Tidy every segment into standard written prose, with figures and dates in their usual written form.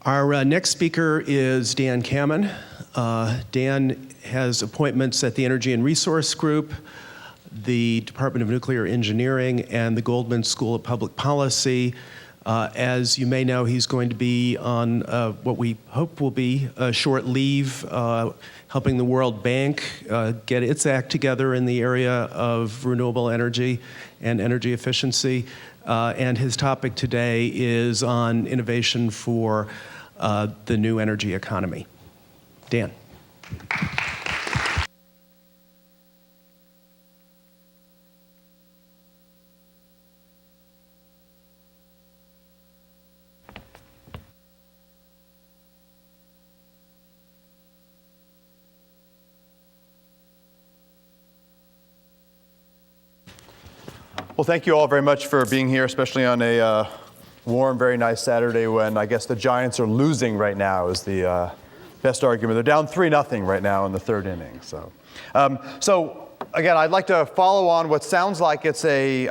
Our next speaker is Dan Kammen. Dan has appointments at the Energy and Resource Group, the Department of Nuclear Engineering, and the Goldman School of Public Policy. As you may know, he's going to be on what we hope will be a short leave, helping the World Bank get its act together in the area of renewable energy and energy efficiency. And his topic today is on innovation for the new energy economy. Dan. Well, thank you all very much for being here, especially on a warm, very nice Saturday when I guess the Giants are losing right now is the best argument. They're down 3-0 right now in the third inning. So again, I'd like to follow on what sounds like it's a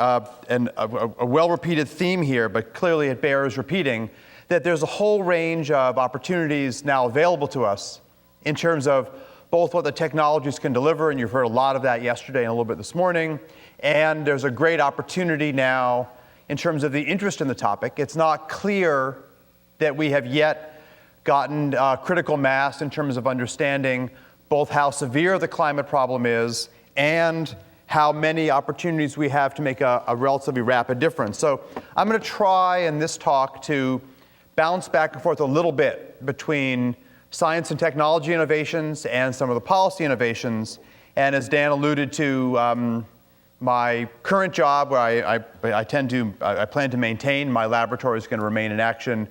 well-repeated theme here, but clearly it bears repeating, that there's a whole range of opportunities now available to us in terms of both what the technologies can deliver, and you've heard a lot of that yesterday and a little bit this morning, and there's a great opportunity now in terms of the interest in the topic. It's not clear that we have yet gotten critical mass in terms of understanding both how severe the climate problem is and how many opportunities we have to make a relatively rapid difference. So I'm going to try in this talk to bounce back and forth a little bit between science and technology innovations and some of the policy innovations. And as Dan alluded to, my current job, where I plan to maintain, my laboratory is going to remain in action,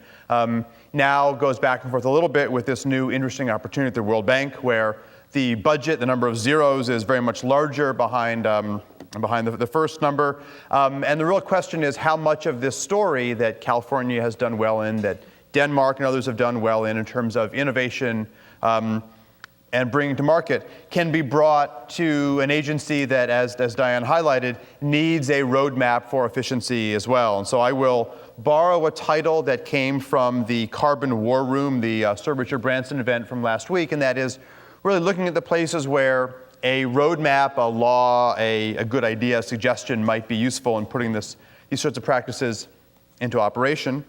now goes back and forth a little bit with this new interesting opportunity at the World Bank, where the budget, the number of zeros, is very much larger behind the first number. And the real question is how much of this story that California has done well in, that Denmark and others have done well in terms of innovation and bringing to market, can be brought to an agency that, as Diane highlighted, needs a roadmap for efficiency as well. And so I will borrow a title that came from the Carbon War Room, the Sir Richard Branson event from last week, and that is really looking at the places where a roadmap, a law, a good idea, a suggestion might be useful in putting these sorts of practices into operation.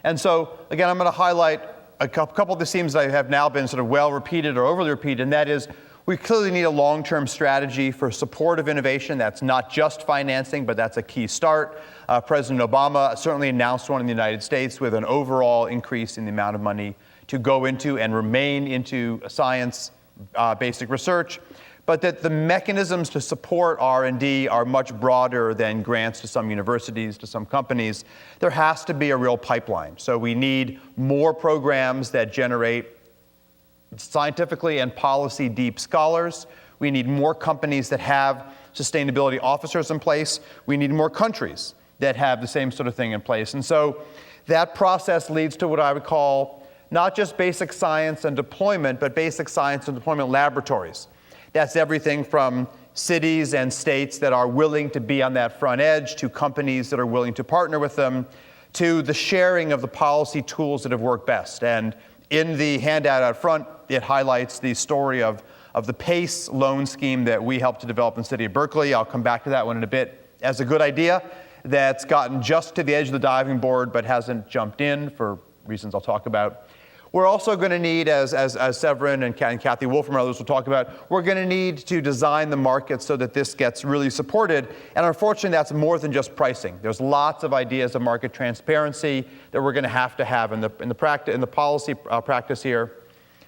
And so, again, I'm going to highlight a couple of the themes that have now been sort of well repeated or overly repeated, and that is we clearly need a long-term strategy for support of innovation. That's not just financing, but that's a key start. President Obama certainly announced one in the United States with an overall increase in the amount of money to go into and remain into science, basic research, but that the mechanisms to support R&D are much broader than grants to some universities, to some companies. There has to be a real pipeline. So we need more programs that generate scientifically and policy deep scholars. We need more companies that have sustainability officers in place. We need more countries that have the same sort of thing in place. And so that process leads to what I would call not just basic science and deployment, but basic science and deployment laboratories. That's everything from cities and states that are willing to be on that front edge, to companies that are willing to partner with them, to the sharing of the policy tools that have worked best. And in the handout out front, it highlights the story of the PACE loan scheme that we helped to develop in the city of Berkeley. I'll come back to that one in a bit, as a good idea that's gotten just to the edge of the diving board but hasn't jumped in for reasons I'll talk about. We're also going to need, as Severin and Kathy Wolfram and others will talk about, we're going to need to design the market so that this gets really supported. And unfortunately, that's more than just pricing. There's lots of ideas of market transparency that we're going to have in the policy practice here.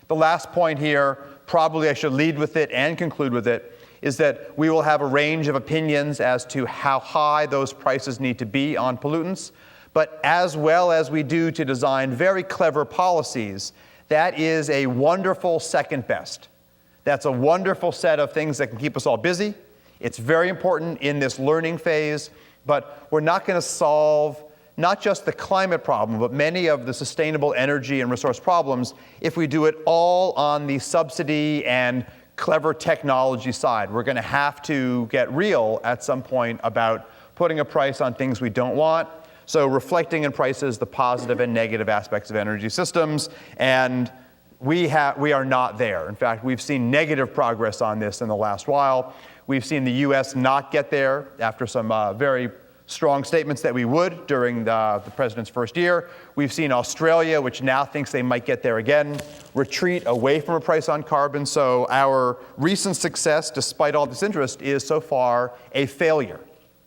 The last point here, probably I should lead with it and conclude with it, is that we will have a range of opinions as to how high those prices need to be on pollutants. But as well as we do to design very clever policies, that is a wonderful second best. That's a wonderful set of things that can keep us all busy. It's very important in this learning phase, but we're not going to solve not just the climate problem, but many of the sustainable energy and resource problems if we do it all on the subsidy and clever technology side. We're going to have to get real at some point about putting a price on things we don't want. So reflecting in prices the positive and negative aspects of energy systems, and we are not there. In fact, we've seen negative progress on this in the last while. We've seen the US not get there after some very strong statements that we would during the president's first year. We've seen Australia, which now thinks they might get there again, retreat away from a price on carbon. So our recent success, despite all this interest, is so far a failure.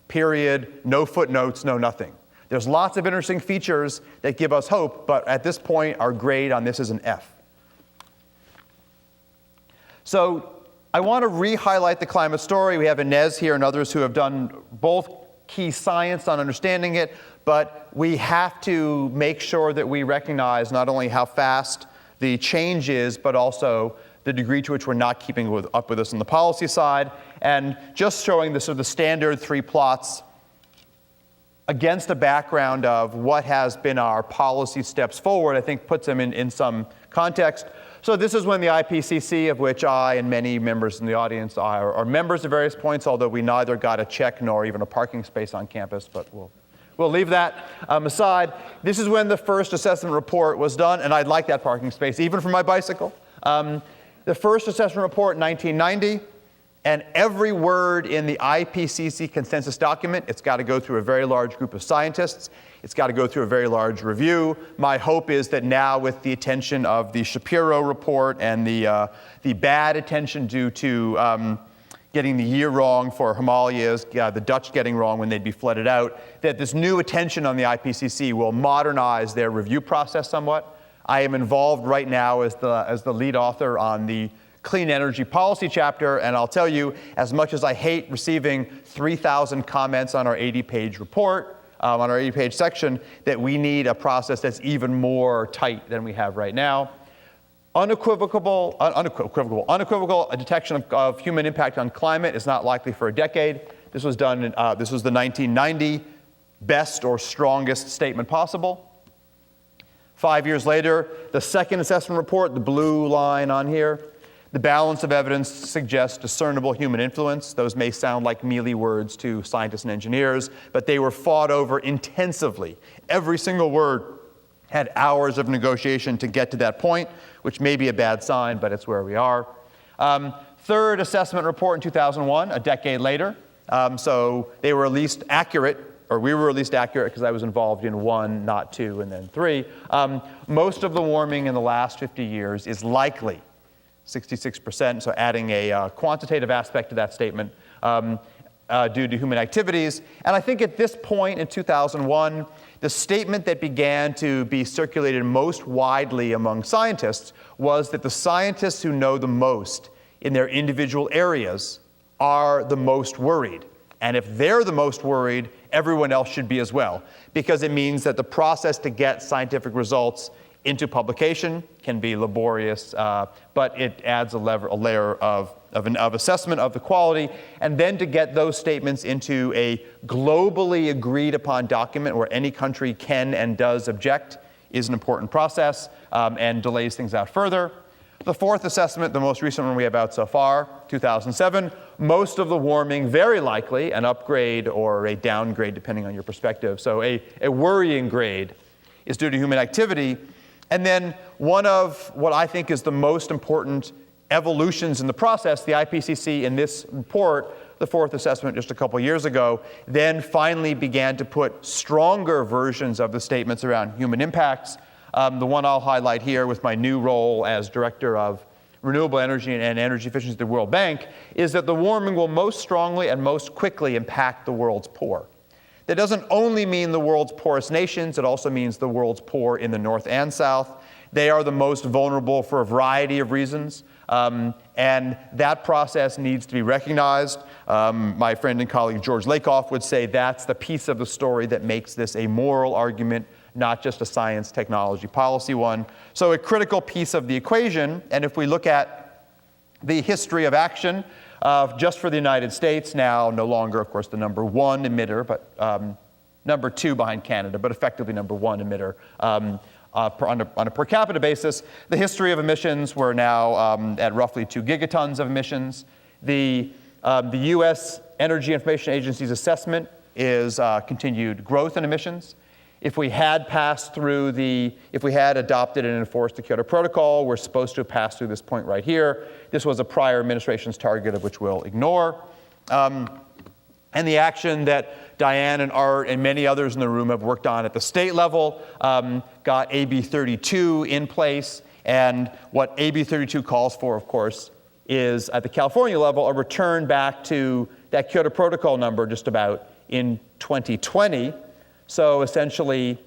Period. No footnotes, no nothing. There's lots of interesting features that give us hope, but at this point, our grade on this is an F. So I want to re-highlight the climate story. We have Inez here and others who have done both key science on understanding it, but we have to make sure that we recognize not only how fast the change is, but also the degree to which we're not keeping up with this on the policy side. And just showing the sort of the standard 3 plots against a background of what has been our policy steps forward, I think puts them in some context. So this is when the IPCC, of which I and many members in the audience are members at various points, although we neither got a check nor even a parking space on campus, but we'll leave that aside. This is when the first assessment report was done, and I'd like that parking space, even for my bicycle. The first assessment report in 1990, and every word in the IPCC consensus document, it's got to go through a very large group of scientists. It's got to go through a very large review. My hope is that now, with the attention of the Shapiro report and the bad attention due to getting the year wrong for Himalayas, the Dutch getting wrong when they'd be flooded out, that this new attention on the IPCC will modernize their review process somewhat. I am involved right now as the lead author on the Clean Energy Policy chapter, and I'll tell you, as much as I hate receiving 3,000 comments on our 80-page report, on our 80-page section, that we need a process that's even more tight than we have right now. Unequivocal detection of human impact on climate is not likely for a decade. This was done. This was the 1990 best or strongest statement possible. 5 years later, the second assessment report, the blue line on here, the balance of evidence suggests discernible human influence. Those may sound like mealy words to scientists and engineers, but they were fought over intensively. Every single word had hours of negotiation to get to that point, which may be a bad sign, but it's where we are. Third assessment report in 2001, a decade later. So they were at least accurate, or we were at least accurate because I was involved in 1, not 2, and then 3. Most of the warming in the last 50 years is likely 66%, so adding a quantitative aspect to that statement due to human activities. And I think at this point in 2001, the statement that began to be circulated most widely among scientists was that the scientists who know the most in their individual areas are the most worried. And if they're the most worried, everyone else should be as well, because it means that the process to get scientific results into publication can be laborious, but it adds a layer of assessment of the quality. And then to get those statements into a globally agreed upon document where any country can and does object is an important process and delays things out further. The fourth assessment, the most recent one we have out so far, 2007, most of the warming, very likely an upgrade or a downgrade depending on your perspective. So a worrying grade is due to human activity. And then one of what I think is the most important evolutions in the process, the IPCC in this report, the fourth assessment just a couple years ago, then finally began to put stronger versions of the statements around human impacts. The one I'll highlight here with my new role as Director of Renewable Energy and Energy Efficiency at the World Bank is that the warming will most strongly and most quickly impact the world's poor. That doesn't only mean the world's poorest nations, it also means the world's poor in the North and South. They are the most vulnerable for a variety of reasons, and that process needs to be recognized. My friend and colleague George Lakoff would say that's the piece of the story that makes this a moral argument, not just a science, technology, policy one. So a critical piece of the equation, and if we look at the history of action, just for the United States, now no longer, of course, the number 1 emitter, but number 2 behind Canada, but effectively number 1 emitter on a per capita basis. The history of emissions, we're now at roughly 2 gigatons of emissions. The U.S. Energy Information Agency's assessment is continued growth in emissions. If we had passed through if we had adopted and enforced the Kyoto Protocol, we're supposed to have passed through this point right here. This was a prior administration's target, of which we'll ignore. And the action that Diane and Art and many others in the room have worked on at the state level got AB 32 in place. And what AB 32 calls for, of course, is at the California level a return back to that Kyoto Protocol number just about in 2020. So essentially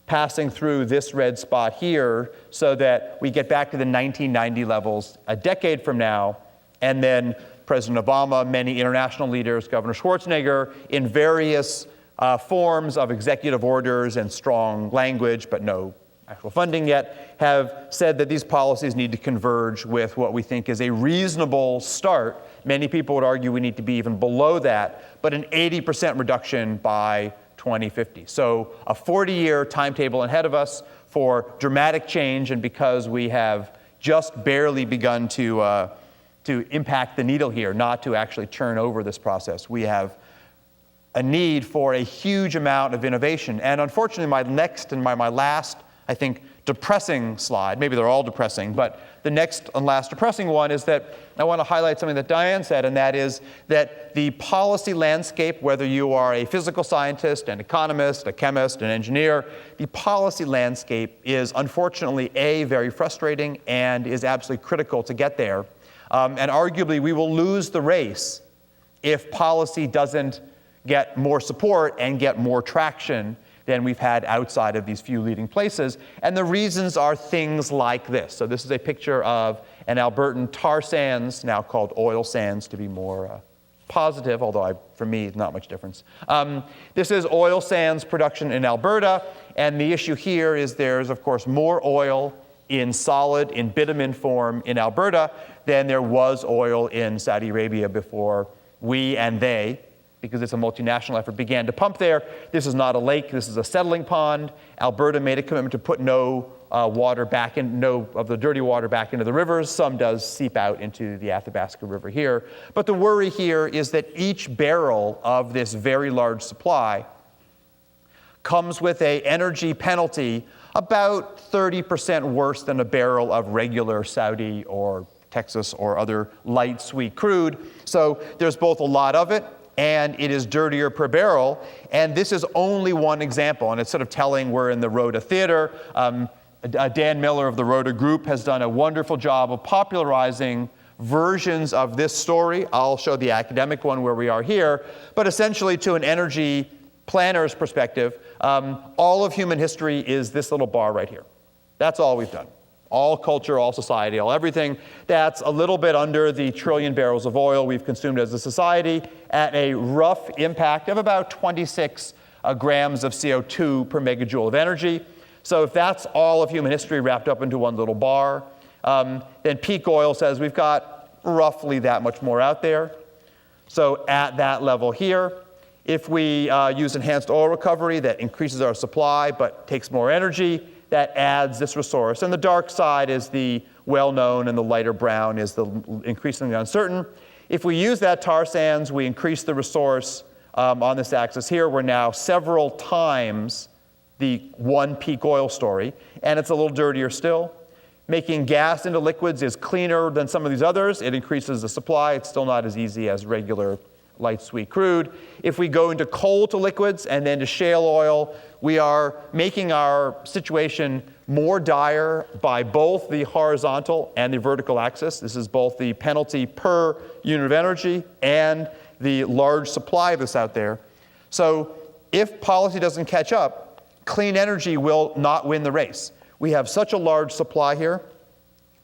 passing through this red spot here so that we get back to the 1990 levels a decade from now. And then President Obama, many international leaders, Governor Schwarzenegger, in various forms of executive orders and strong language, but no actual funding yet, have said that these policies need to converge with what we think is a reasonable start. Many people would argue we need to be even below that, but an 80% reduction by 2050. So a 40-year timetable ahead of us for dramatic change, and because we have just barely begun to impact the needle here, not to actually churn over this process, we have a need for a huge amount of innovation. And unfortunately, my next and my last, I think, depressing slide, maybe they're all depressing, but the next and last depressing one is that I want to highlight something that Diane said, and that is that the policy landscape, whether you are a physical scientist, an economist, a chemist, an engineer, the policy landscape is unfortunately, A, very frustrating and is absolutely critical to get there. And arguably, we will lose the race if policy doesn't get more support and get more traction than we've had outside of these few leading places. And the reasons are things like this. So this is a picture of an Albertan tar sands, now called oil sands to be more positive, although for me, not much difference. This is oil sands production in Alberta. And the issue here is there's, of course, more oil in solid, in bitumen form in Alberta than there was oil in Saudi Arabia before we and they, because it's a multinational effort, began to pump there. This is not a lake, this is a settling pond. Alberta made a commitment to put no of the dirty water back into the rivers. Some does seep out into the Athabasca River here. But the worry here is that each barrel of this very large supply comes with an energy penalty about 30% worse than a barrel of regular Saudi or Texas or other light sweet crude. So there's both a lot of it, and it is dirtier per barrel. And this is only one example, and it's sort of telling we're in the Rhoda Theater. Dan Miller of the Rhoda Group has done a wonderful job of popularizing versions of this story. I'll show the academic one where we are here. But essentially, to an energy planner's perspective, all of human history is this little bar right here. That's all we've done. All culture, all society, all everything. That's a little bit under the trillion barrels of oil we've consumed as a society at a rough impact of about 26 grams of CO2 per megajoule of energy. So if that's all of human history wrapped up into one little bar, then peak oil says we've got roughly that much more out there. So at that level here, if we use enhanced oil recovery, that increases our supply but takes more energy, that adds this resource. And the dark side is the well-known, and the lighter brown is the increasingly uncertain. If we use that tar sands, we increase the resource on this axis here. We're now several times the one peak oil story, and it's a little dirtier still. Making gas into liquids is cleaner than some of these others. It increases the supply. It's still not as easy as regular light sweet crude. If we go into coal to liquids and then to shale oil, we are making our situation more dire by both the horizontal and the vertical axis. This is both the penalty per unit of energy and the large supply of this out there. So if policy doesn't catch up, clean energy will not win the race. We have such a large supply here.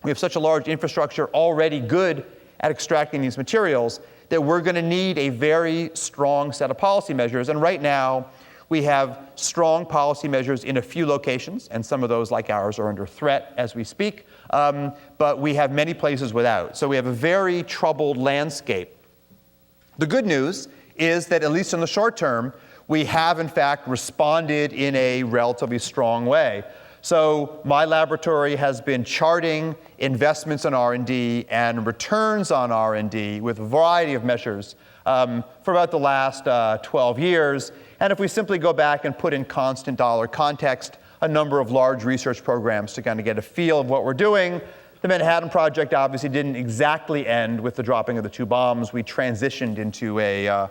We have such a large infrastructure already good at extracting these materials that we're going to need a very strong set of policy measures. And right now, we have strong policy measures in a few locations, and some of those, like ours, are under threat as we speak. But we have many places without. So we have a very troubled landscape. The good news is that, at least in the short term, we have, in fact, responded in a relatively strong way. So my laboratory has been charting investments in R&D and returns on R&D with a variety of measures for about the last 12 years. And if we simply go back and put in constant dollar context a number of large research programs to kind of get a feel of what we're doing, the Manhattan Project obviously didn't exactly end with the dropping of the 2 bombs. We transitioned into a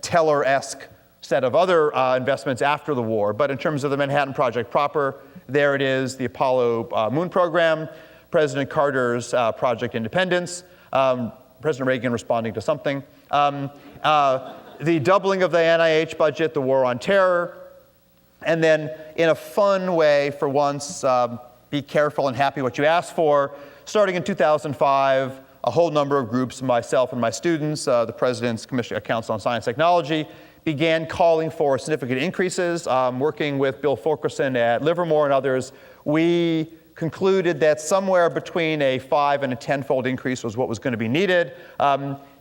Teller-esque set of other investments after the war. But in terms of the Manhattan Project proper, there it is, the Apollo moon program, President Carter's Project Independence, President Reagan responding to something, the doubling of the NIH budget, the war on terror, and then in a fun way, for once, be careful and happy what you ask for, starting in 2005, a whole number of groups, myself and my students, the President's Council on Science and Technology, began calling for significant increases. Working with Bill Fulkerson at Livermore and others, we concluded that somewhere between a 5- and 10-fold increase was what was going to be needed.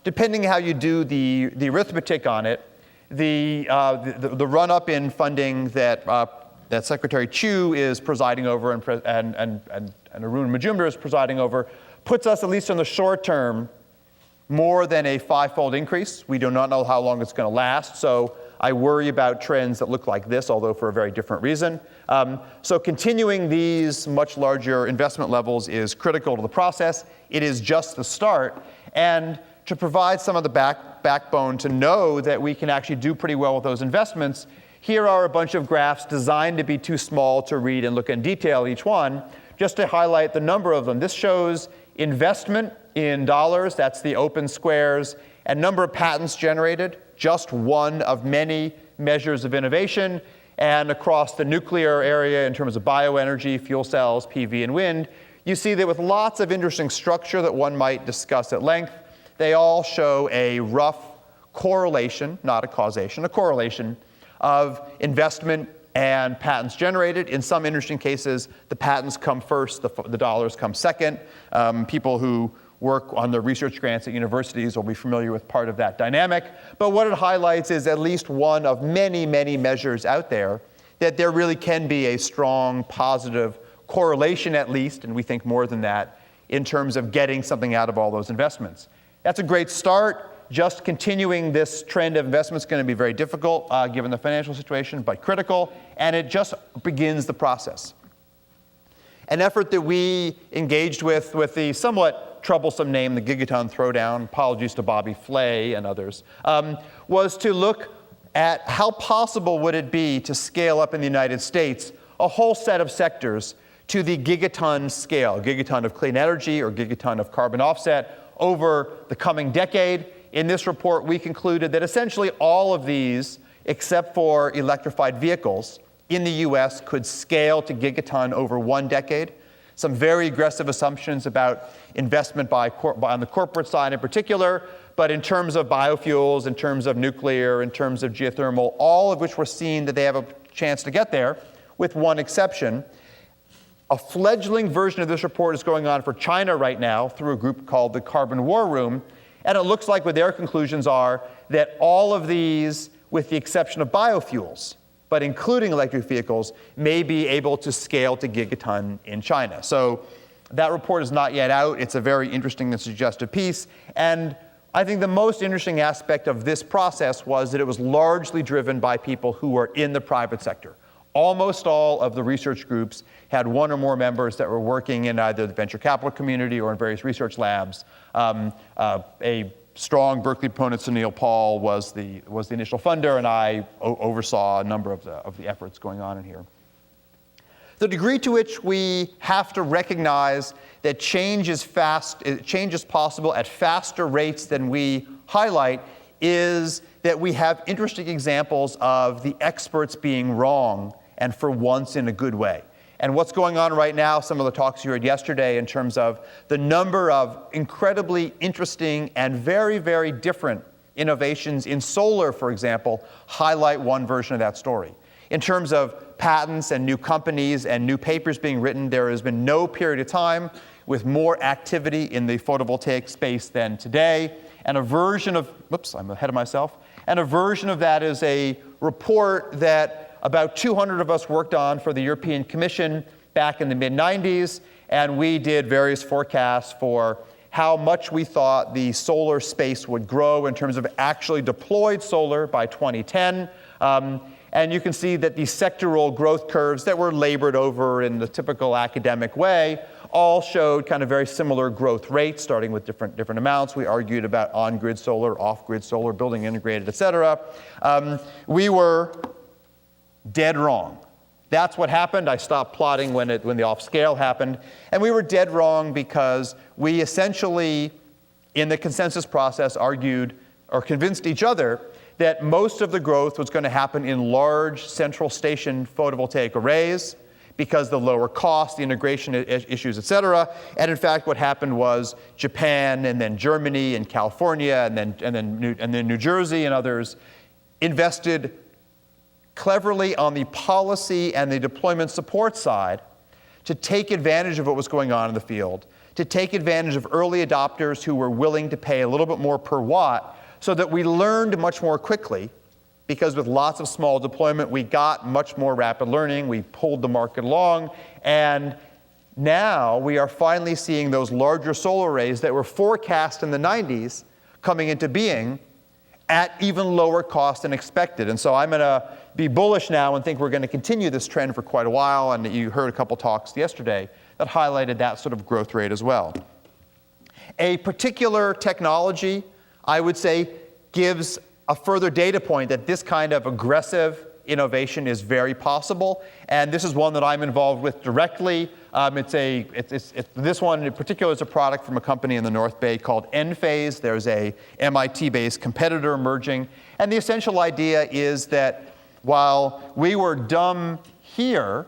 Depending how you do the arithmetic on it, the run-up in funding that Secretary Chu is presiding over and Arun Majumdar is presiding over puts us, at least in the short term, more than a 5-fold increase. We do not know how long it's going to last, so I worry about trends that look like this, although for a very different reason. So continuing these much larger investment levels is critical to the process. It is just the start. And to provide some of the backbone to know that we can actually do pretty well with those investments, here are a bunch of graphs designed to be too small to read and look in detail each one, just to highlight the number of them. This shows investment in dollars, that's the open squares, and number of patents generated, just one of many measures of innovation. And across the nuclear area in terms of bioenergy, fuel cells, PV, and wind, you see that with lots of interesting structure that one might discuss at length, they all show a rough correlation, not a causation, a correlation of investment and patents generated. In some interesting cases, the patents come first, the dollars come second. People who work on the research grants at universities will be familiar with part of that dynamic. But what it highlights is at least one of many, many measures out there that there really can be a strong positive correlation, at least, and we think more than that, in terms of getting something out of all those investments. That's a great start. Just continuing this trend of investment is going to be very difficult given the financial situation, but critical, and it just begins the process. An effort that we engaged with the somewhat troublesome name, the Gigaton Throwdown, apologies to Bobby Flay and others, was to look at how possible would it be to scale up in the United States a whole set of sectors to the gigaton scale, gigaton of clean energy or gigaton of carbon offset over the coming decade. In this report, we concluded that essentially all of these, except for electrified vehicles, in the US could scale to gigaton over 1 decade. Some very aggressive assumptions about investment on the corporate side in particular, but in terms of biofuels, in terms of nuclear, in terms of geothermal, all of which we're seeing that they have a chance to get there, with one exception. A fledgling version of this report is going on for China right now through a group called the Carbon War Room. And it looks like what their conclusions are that all of these, with the exception of biofuels, but including electric vehicles, may be able to scale to gigaton in China. So that report is not yet out. It's a very interesting and suggestive piece. And I think the most interesting aspect of this process was that it was largely driven by people who were in the private sector. Almost all of the research groups had one or more members that were working in either the venture capital community or in various research labs. A strong Berkeley proponent, Sunil Paul, was the initial funder, and I oversaw a number of the efforts going on in here. The degree to which we have to recognize that change is possible at faster rates than we highlight is that we have interesting examples of the experts being wrong, and for once in a good way. And what's going on right now, some of the talks you heard yesterday in terms of the number of incredibly interesting and very, very different innovations in solar, for example, highlight one version of that story. In terms of patents and new companies and new papers being written, there has been no period of time with more activity in the photovoltaic space than today. And a version of, I'm ahead of myself, and a version of that is a report that about 200 of us worked on for the European Commission back in the mid-90s, and we did various forecasts for how much we thought the solar space would grow in terms of actually deployed solar by 2010. And you can see that these sectoral growth curves that were labored over in the typical academic way all showed kind of very similar growth rates, starting with different amounts. We argued about on-grid solar, off-grid solar, building integrated, et cetera. We were dead wrong. That's what happened. I stopped plotting when the off-scale happened. And we were dead wrong because we essentially, in the consensus process, argued or convinced each other that most of the growth was going to happen in large central station photovoltaic arrays because the lower cost, the integration issues, et cetera. And in fact, what happened was Japan and then Germany and California and then New Jersey and others invested cleverly on the policy and the deployment support side to take advantage of what was going on in the field, to take advantage of early adopters who were willing to pay a little bit more per watt, so that we learned much more quickly, because with lots of small deployment, we got much more rapid learning, we pulled the market along, and now we are finally seeing those larger solar arrays that were forecast in the 90s coming into being at even lower cost than expected. And so I'm going to be bullish now and think we're going to continue this trend for quite a while, and you heard a couple talks yesterday that highlighted that sort of growth rate as well. A particular technology, I would say, gives a further data point that this kind of aggressive innovation is very possible, and this is one that I'm involved with directly. This one in particular is a product from a company in the North Bay called Enphase. There's a MIT-based competitor emerging, and the essential idea is that while we were dumb here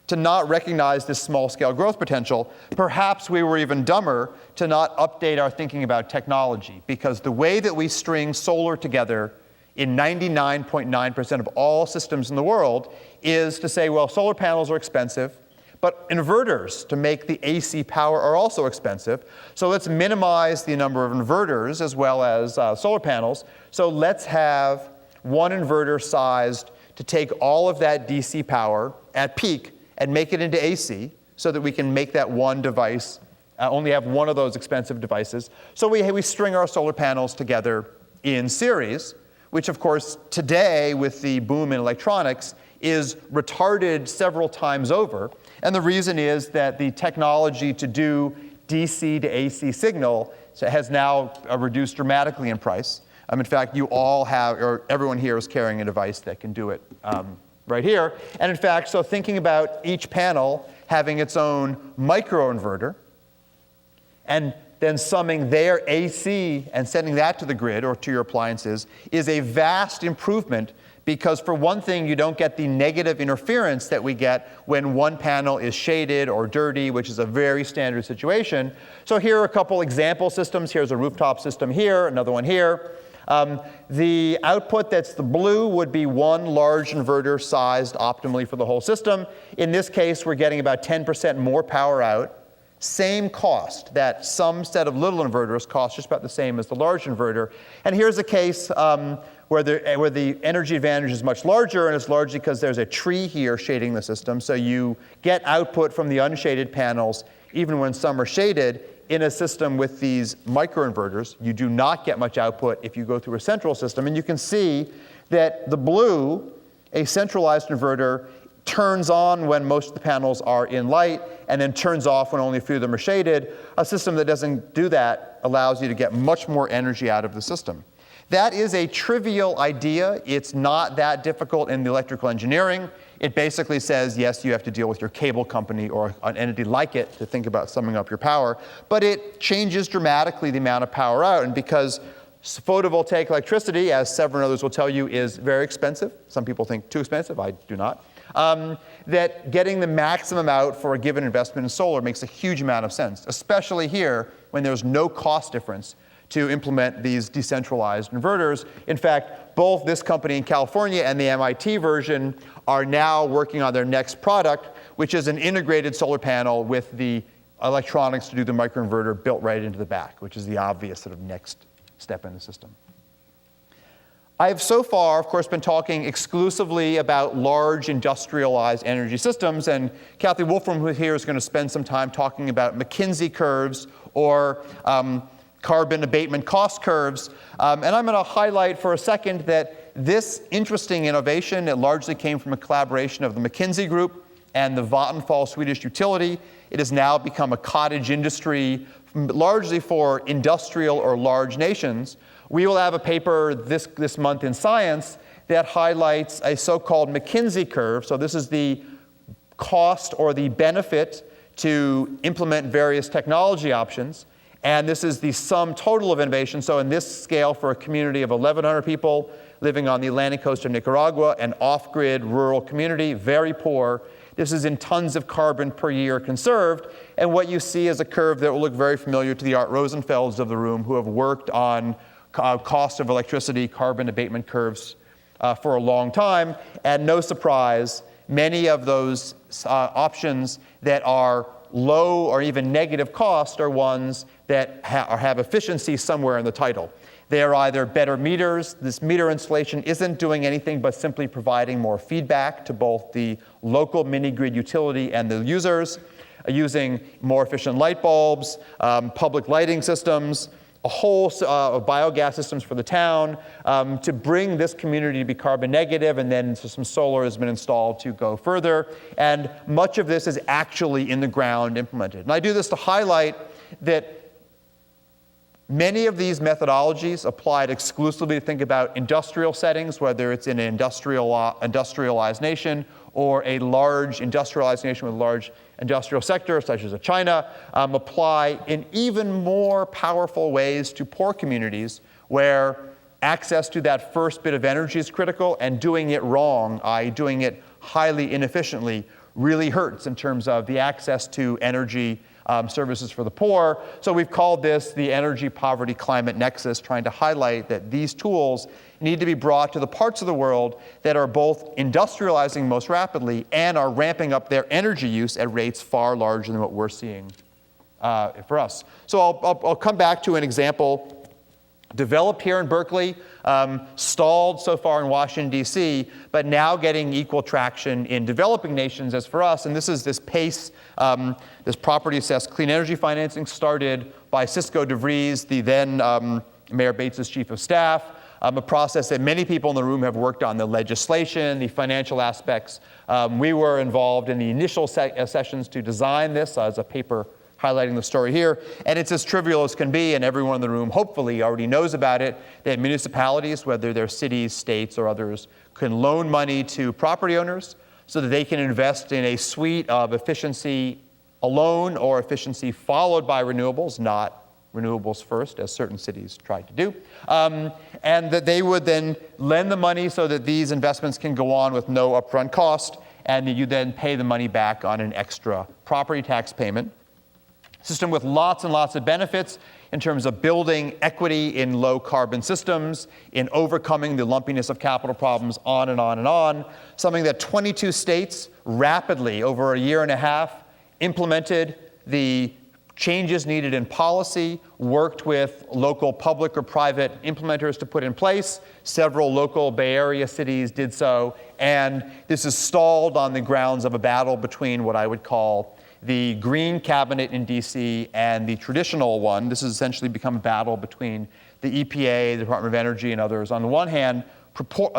to not recognize this small-scale growth potential, perhaps we were even dumber to not update our thinking about technology, because the way that we string solar together in 99.9% of all systems in the world is to say, well, solar panels are expensive, but inverters to make the AC power are also expensive. So let's minimize the number of inverters as well as solar panels. So let's have one inverter sized to take all of that DC power at peak and make it into AC, so that we can make that one device, only have one of those expensive devices. So we string our solar panels together in series, which of course today with the boom in electronics is retarded several times over. And the reason is that the technology to do DC to AC signal has now reduced dramatically in price. In fact, you all have, or everyone here is carrying a device that can do it right here. And in fact, so thinking about each panel having its own micro-inverter, and then summing their AC and sending that to the grid or to your appliances is a vast improvement, because for one thing, you don't get the negative interference that we get when one panel is shaded or dirty, which is a very standard situation. So here are a couple example systems. Here's a rooftop system here, another one here. The output that's the blue would be one large inverter sized optimally for the whole system. In this case, we're getting about 10% more power out. Same cost. That some set of little inverters cost just about the same as the large inverter. And here's a case where the energy advantage is much larger, and it's largely because there's a tree here shading the system. So you get output from the unshaded panels even when some are shaded. In a system with these microinverters, you do not get much output if you go through a central system. And you can see that the blue, a centralized inverter, turns on when most of the panels are in light and then turns off when only a few of them are shaded. A system that doesn't do that allows you to get much more energy out of the system. That is a trivial idea. It's not that difficult in the electrical engineering. It basically says, yes, you have to deal with your cable company or an entity like it to think about summing up your power, but it changes dramatically the amount of power out. And because photovoltaic electricity, as Severin and others will tell you, is very expensive, some people think too expensive, I do not, that getting the maximum out for a given investment in solar makes a huge amount of sense, especially here when there's no cost difference to implement these decentralized inverters. In fact, both this company in California and the MIT version are now working on their next product, which is an integrated solar panel with the electronics to do the microinverter built right into the back, which is the obvious sort of next step in the system. I've so far, of course, been talking exclusively about large industrialized energy systems, and Kathy Wolfram, who's here, is going to spend some time talking about McKinsey curves or carbon abatement cost curves. And I'm going to highlight for a second that this interesting innovation, it largely came from a collaboration of the McKinsey Group and the Vattenfall Swedish utility. It has now become a cottage industry, largely for industrial or large nations. We will have a paper this month in Science that highlights a so-called McKinsey curve. So this is the cost or the benefit to implement various technology options. And this is the sum total of innovation. So in this scale, for a community of 1,100 people living on the Atlantic coast of Nicaragua, an off-grid rural community, very poor, this is in tons of carbon per year conserved. And what you see is a curve that will look very familiar to the Art Rosenfelds of the room, who have worked on cost of electricity, carbon abatement curves for a long time. And no surprise, many of those options that are low or even negative cost are ones that have efficiency somewhere in the title. They are either better meters. This meter installation isn't doing anything but simply providing more feedback to both the local mini-grid utility and the users, using more efficient light bulbs, public lighting systems, a whole biogas systems for the town to bring this community to be carbon negative, and then some solar has been installed to go further. And much of this is actually in the ground implemented. And I do this to highlight that many of these methodologies applied exclusively to think about industrial settings, whether it's in an industrialized nation or a large industrialized nation with a large industrial sector, such as China, apply in even more powerful ways to poor communities where access to that first bit of energy is critical, and doing it wrong, i.e. doing it highly inefficiently, really hurts in terms of the access to energy services for the poor. So we've called this the energy poverty climate nexus, trying to highlight that these tools need to be brought to the parts of the world that are both industrializing most rapidly and are ramping up their energy use at rates far larger than what we're seeing for us. So I'll come back to an example developed here in Berkeley, stalled so far in Washington, D.C., but now getting equal traction in developing nations as for us. And this is this PACE, this property assessed clean energy financing, started by Cisco DeVries, the then Mayor Bates' chief of staff, a process that many people in the room have worked on, the legislation, the financial aspects. We were involved in the initial sessions to design this as a paper highlighting the story here. And it's as trivial as can be, and everyone in the room hopefully already knows about it, that municipalities, whether they're cities, states, or others, can loan money to property owners so that they can invest in a suite of efficiency alone or efficiency followed by renewables, not renewables first, as certain cities tried to do, and that they would then lend the money so that these investments can go on with no upfront cost, and that you then pay the money back on an extra property tax payment. System with lots and lots of benefits in terms of building equity in low carbon systems, in overcoming the lumpiness of capital problems, on and on and on. Something that 22 states rapidly, over a year and a half, implemented the changes needed in policy, worked with local public or private implementers to put in place. Several local Bay Area cities did so, and this is stalled on the grounds of a battle between what I would call the Green Cabinet in DC and the traditional one. This has essentially become a battle between the EPA, the Department of Energy, and others on the one hand,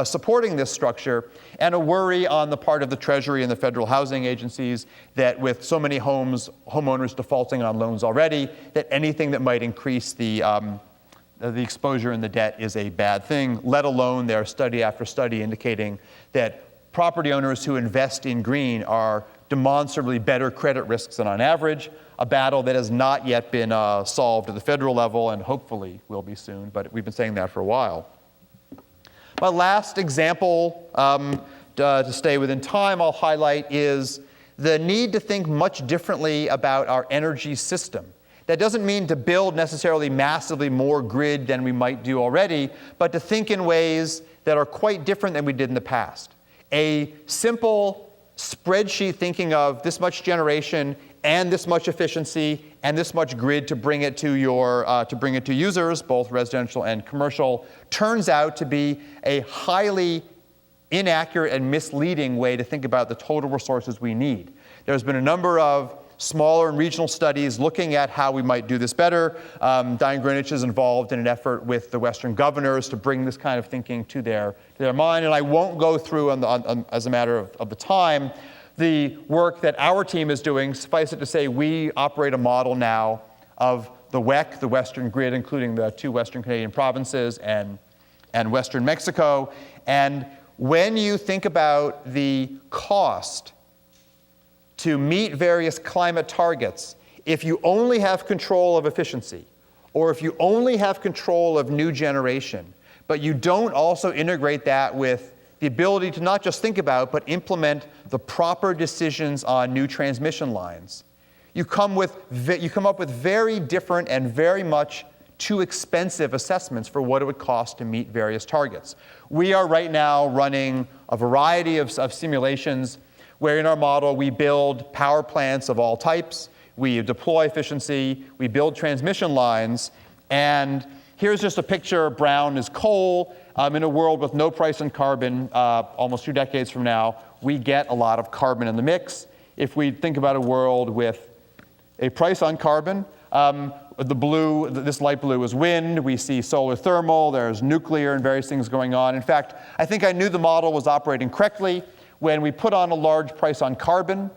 supporting this structure, and a worry on the part of the Treasury and the federal housing agencies that with so many homeowners defaulting on loans already, that anything that might increase the exposure in the debt is a bad thing, let alone there are study after study indicating that property owners who invest in green are demonstrably better credit risks than on average, a battle that has not yet been solved at the federal level and hopefully will be soon, but we've been saying that for a while. My last example, to stay within time, I'll highlight is the need to think much differently about our energy system. That doesn't mean to build necessarily massively more grid than we might do already, but to think in ways that are quite different than we did in the past. A simple spreadsheet thinking of this much generation and this much efficiency and this much grid to bring it to users, both residential and commercial, turns out to be a highly inaccurate and misleading way to think about the total resources we need. There's been a number of smaller and regional studies looking at how we might do this better. Diane Greenwich is involved in an effort with the Western governors to bring this kind of thinking to their mind. And I won't go through, as a matter of the time, the work that our team is doing. Suffice it to say, we operate a model now of the WEC, the Western grid, including the 2 Western Canadian provinces and Western Mexico. And when you think about the cost to meet various climate targets, if you only have control of efficiency, or if you only have control of new generation, but you don't also integrate that with the ability to not just think about, but implement the proper decisions on new transmission lines, you come up with very different and very much too expensive assessments for what it would cost to meet various targets. We are right now running a variety of simulations where in our model we build power plants of all types, we deploy efficiency, we build transmission lines, and here's just a picture. Brown is coal. In a world with no price on carbon, almost 2 decades from now, we get a lot of carbon in the mix. If we think about a world with a price on carbon, this light blue is wind. We see solar thermal. There's nuclear and various things going on. In fact, I think I knew the model was operating correctly when we put on a large price on carbon,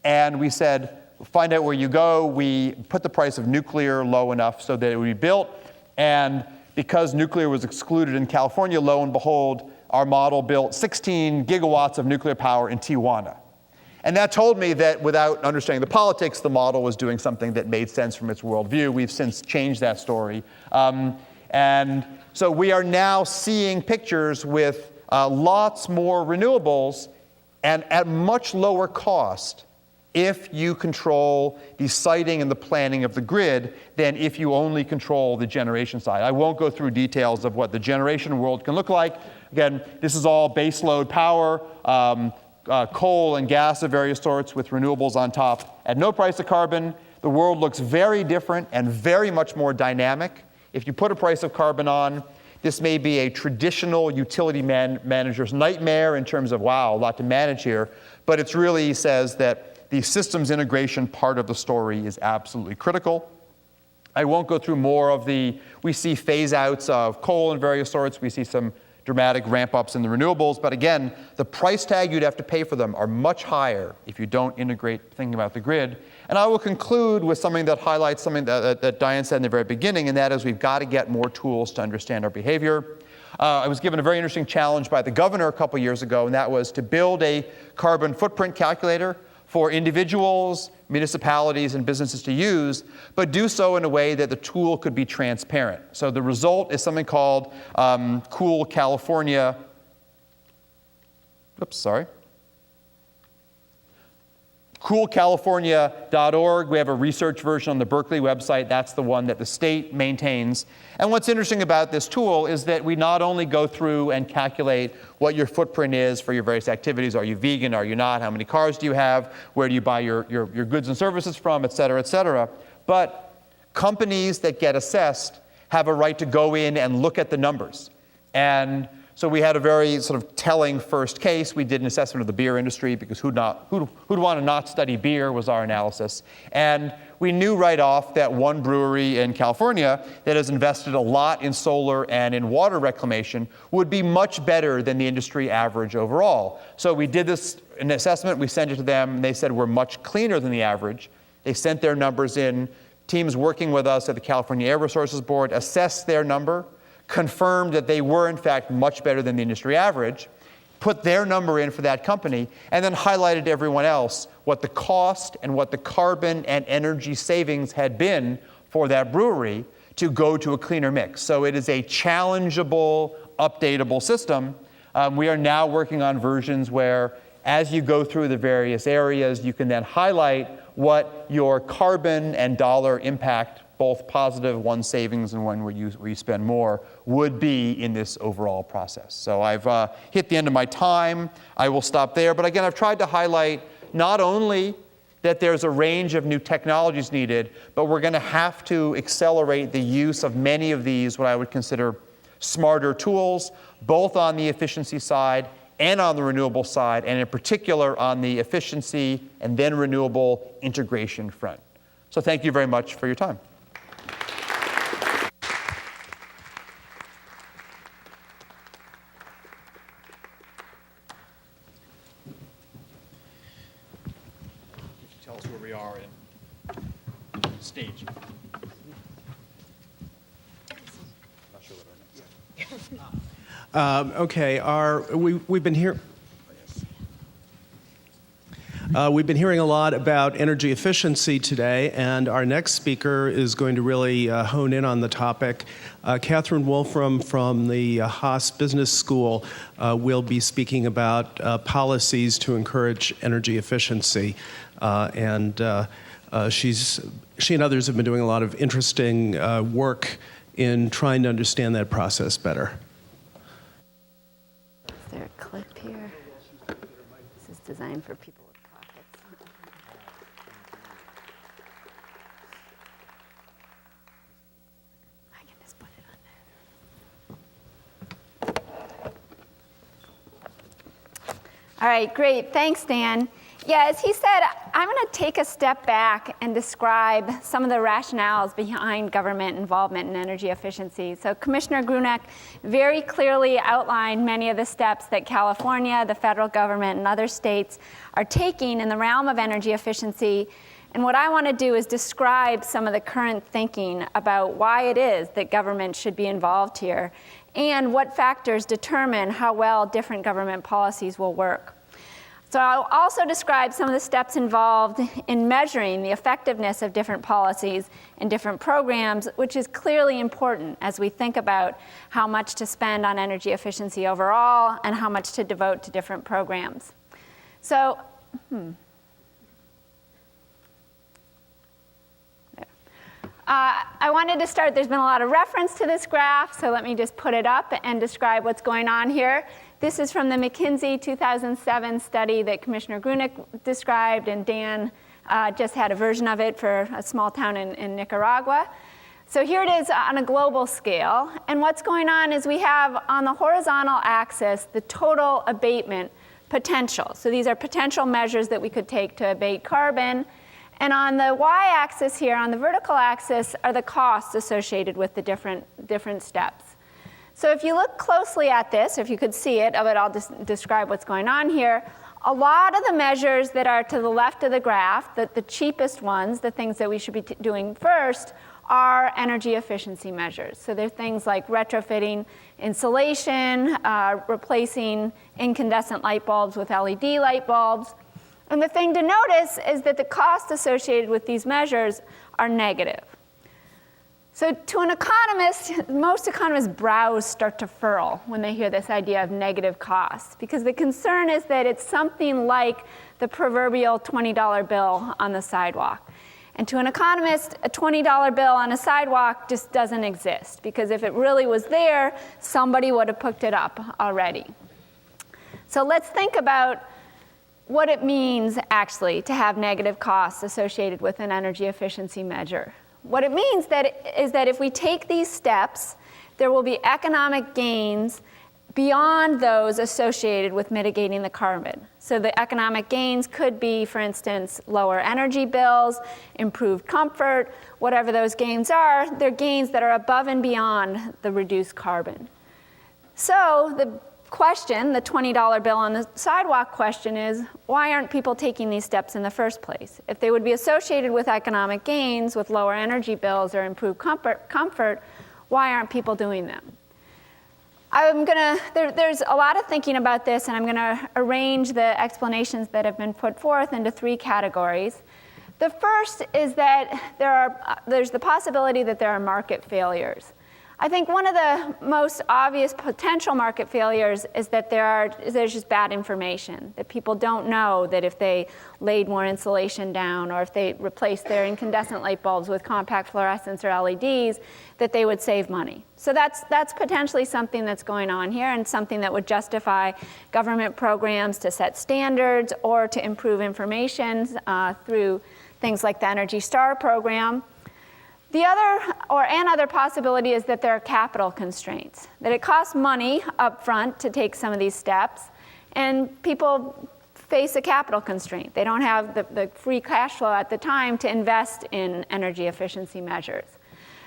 and we said, find out where you go. We put the price of nuclear low enough so that it would be built. And because nuclear was excluded in California, lo and behold, our model built 16 gigawatts of nuclear power in Tijuana. And that told me that without understanding the politics, the model was doing something that made sense from its worldview. We've since changed that story. And so we are now seeing pictures with lots more renewables and at much lower cost if you control the siting and the planning of the grid than if you only control the generation side. I won't go through details of what the generation world can look like. Again, this is all baseload power, coal and gas of various sorts with renewables on top. At no price of carbon, the world looks very different and very much more dynamic. If you put a price of carbon on, this may be a traditional utility manager's nightmare in terms of, wow, a lot to manage here. But it really says that the systems integration part of the story is absolutely critical. I won't go through more of we see phase outs of coal and various sorts. We see some dramatic ramp ups in the renewables. But again, the price tag you'd have to pay for them are much higher if you don't integrate thinking about the grid. And I will conclude with something that highlights something that Diane said in the very beginning, and that is we've got to get more tools to understand our behavior. I was given a very interesting challenge by the governor a couple years ago, and that was to build a carbon footprint calculator for individuals, municipalities, and businesses to use, but do so in a way that the tool could be transparent. So the result is something called Cool California. coolcalifornia.org. We have a research version on the Berkeley website. That's the one that the state maintains. And what's interesting about this tool is that we not only go through and calculate what your footprint is for your various activities. Are you vegan? Are you not? How many cars do you have? Where do you buy your goods and services from? Et cetera, et cetera. But companies that get assessed have a right to go in and look at the numbers. And so we had a very sort of telling first case. We did an assessment of the beer industry because who'd want to not study beer was our analysis. And we knew right off that one brewery in California that has invested a lot in solar and in water reclamation would be much better than the industry average overall. So we did an assessment, we sent it to them, and they said we're much cleaner than the average. They sent their numbers in. Teams working with us at the California Air Resources Board assessed their number, confirmed that they were in fact much better than the industry average, put their number in for that company, and then highlighted to everyone else what the cost and what the carbon and energy savings had been for that brewery to go to a cleaner mix. So it is a challengeable, updatable system. We are now working on versions where as you go through the various areas, you can then highlight what your carbon and dollar impact, both positive, one savings and one where you spend more, would be in this overall process. So I've hit the end of my time. I will stop there. But again, I've tried to highlight not only that there's a range of new technologies needed, but we're going to have to accelerate the use of many of these, what I would consider smarter tools, both on the efficiency side and on the renewable side, and in particular on the efficiency and then renewable integration front. So thank you very much for your time. Tell us where we are in stage. Okay, we've been hearing a lot about energy efficiency today, and our next speaker is going to really hone in on the topic. Catherine Wolfram from the Haas Business School will be speaking about policies to encourage energy efficiency. She and others have been doing a lot of interesting work in trying to understand that process better. Is there a clip here? This is designed for people with pockets. I can just put it on there. All right, great. Thanks, Dan. Yeah, as he said, I'm going to take a step back and describe some of the rationales behind government involvement in energy efficiency. So Commissioner Grunek very clearly outlined many of the steps that California, the federal government, and other states are taking in the realm of energy efficiency. And what I want to do is describe some of the current thinking about why it is that government should be involved here and what factors determine how well different government policies will work. So I'll also describe some of the steps involved in measuring the effectiveness of different policies and different programs, which is clearly important as we think about how much to spend on energy efficiency overall and how much to devote to different programs. So, I wanted to start, there's been a lot of reference to this graph, so let me just put it up and describe what's going on here. This is from the McKinsey 2007 study that Commissioner Grunek described, and Dan just had a version of it for a small town in Nicaragua. So here it is on a global scale, and what's going on is we have on the horizontal axis the total abatement potential. So these are potential measures that we could take to abate carbon. And on the y-axis here, on the vertical axis, are the costs associated with the different steps. So if you look closely at this, if you could see it, but I'll just describe what's going on here, a lot of the measures that are to the left of the graph, the cheapest ones, the things that we should be doing first, are energy efficiency measures. So they're things like retrofitting insulation, replacing incandescent light bulbs with LED light bulbs. And the thing to notice is that the costs associated with these measures are negative. So to an economist, most economists' brows start to furl when they hear this idea of negative costs, because the concern is that it's something like the proverbial $20 bill on the sidewalk. And to an economist, a $20 bill on a sidewalk just doesn't exist, because if it really was there, somebody would have picked it up already. So let's think about what it means actually to have negative costs associated with an energy efficiency measure. What it means is that if we take these steps, there will be economic gains beyond those associated with mitigating the carbon. So the economic gains could be, for instance, lower energy bills, improved comfort, whatever those gains are, they're gains that are above and beyond the reduced carbon. So the question, the $20 bill on the sidewalk question is, why aren't people taking these steps in the first place? If they would be associated with economic gains, with lower energy bills or improved comfort, why aren't people doing them? There's a lot of thinking about this, and I'm going to arrange the explanations that have been put forth into three categories. The first is that there's the possibility that there are market failures. I think one of the most obvious potential market failures is that there's just bad information, that people don't know that if they laid more insulation down or if they replaced their incandescent light bulbs with compact fluorescents or LEDs, that they would save money. So that's potentially something that's going on here and something that would justify government programs to set standards or to improve information through things like the Energy Star program. The other possibility is that there are capital constraints, that it costs money up front to take some of these steps, and people face a capital constraint. They don't have the free cash flow at the time to invest in energy efficiency measures.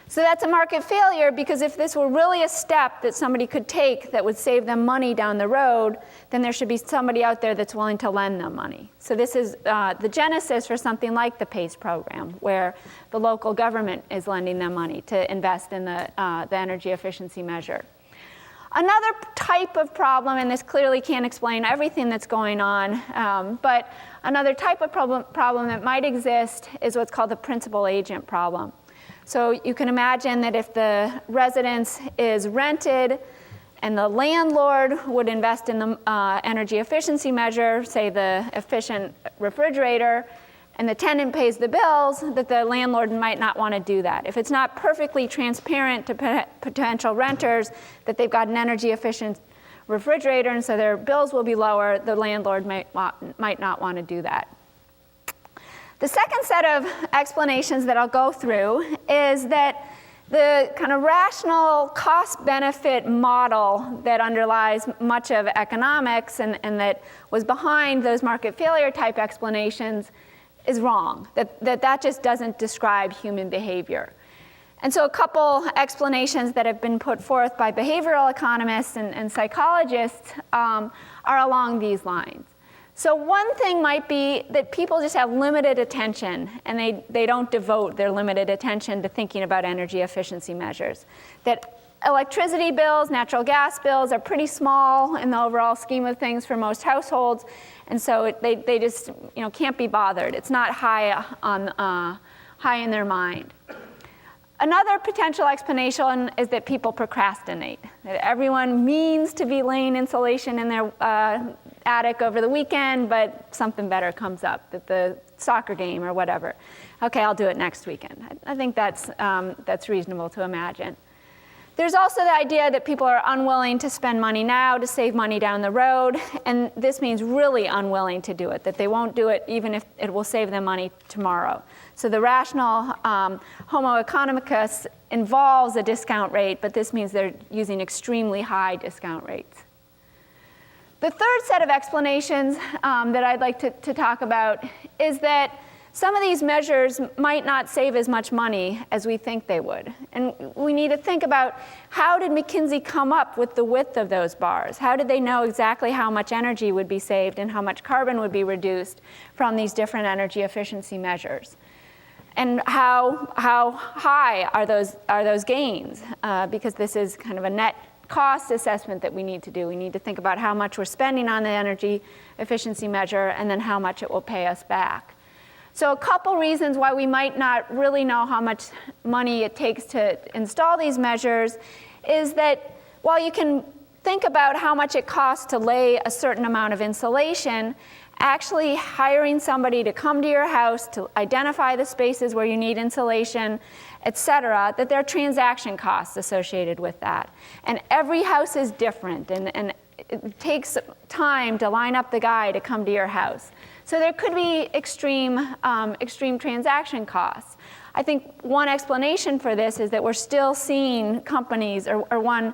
So that's a market failure, because if this were really a step that somebody could take that would save them money down the road, then there should be somebody out there that's willing to lend them money. So this is the genesis for something like the PACE program, where the local government is lending them money to invest in the energy efficiency measure. Another type of problem, and this clearly can't explain everything that's going on, but another type of problem that might exist is what's called the principal agent problem. So you can imagine that if the residence is rented and the landlord would invest in the energy efficiency measure, say the efficient refrigerator, and the tenant pays the bills, that the landlord might not want to do that. If it's not perfectly transparent to potential renters that they've got an energy efficient refrigerator and so their bills will be lower, the landlord might not want to do that. The second set of explanations that I'll go through is that the kind of rational cost-benefit model that underlies much of economics and that was behind those market failure type explanations is wrong, that just doesn't describe human behavior. And so a couple explanations that have been put forth by behavioral economists and psychologists are along these lines. So one thing might be that people just have limited attention, and they don't devote their limited attention to thinking about energy efficiency measures. That electricity bills, natural gas bills are pretty small in the overall scheme of things for most households, and so they just can't be bothered. It's not high in their mind. Another potential explanation is that people procrastinate. That everyone means to be laying insulation in their attic over the weekend, but something better comes up, at the soccer game or whatever. Okay, I'll do it next weekend. I think that's reasonable to imagine. There's also the idea that people are unwilling to spend money now to save money down the road, and this means really unwilling to do it, that they won't do it even if it will save them money tomorrow. So the rational Homo economicus involves a discount rate, but this means they're using extremely high discount rates. The third set of explanations that I'd like to talk about is that some of these measures might not save as much money as we think they would. And we need to think about, how did McKinsey come up with the width of those bars? How did they know exactly how much energy would be saved and how much carbon would be reduced from these different energy efficiency measures? And how high are those gains? Because this is kind of a net cost assessment that we need to do. We need to think about how much we're spending on the energy efficiency measure and then how much it will pay us back. So a couple reasons why we might not really know how much money it takes to install these measures is that while you can think about how much it costs to lay a certain amount of insulation, actually hiring somebody to come to your house to identify the spaces where you need insulation, et cetera, that there are transaction costs associated with that. And every house is different, and it takes time to line up the guy to come to your house. So there could be extreme transaction costs. I think one explanation for this is that we're still seeing companies, or one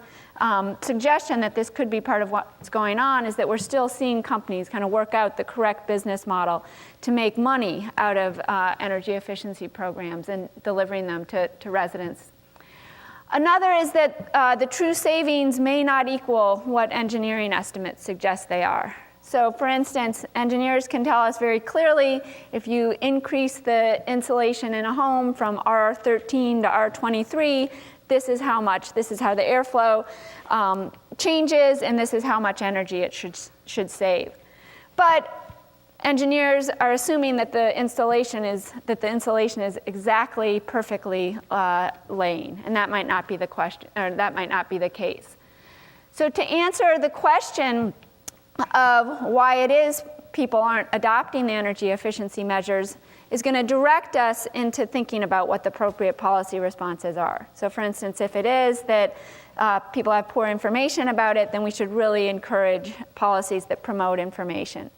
suggestion that this could be part of what's going on is that we're still seeing companies kind of work out the correct business model to make money out of energy efficiency programs and delivering them to residents. Another is that the true savings may not equal what engineering estimates suggest they are. So for instance, engineers can tell us very clearly, if you increase the insulation in a home from R13 to R23, this is how the airflow changes, and this is how much energy it should save. But engineers are assuming that the insulation is exactly perfectly laying, and that might not be the question, or that might not be the case. So to answer the question of why it is people aren't adopting the energy efficiency measures is going to direct us into thinking about what the appropriate policy responses are. So for instance, if it is that people have poor information about it, then we should really encourage policies that promote information.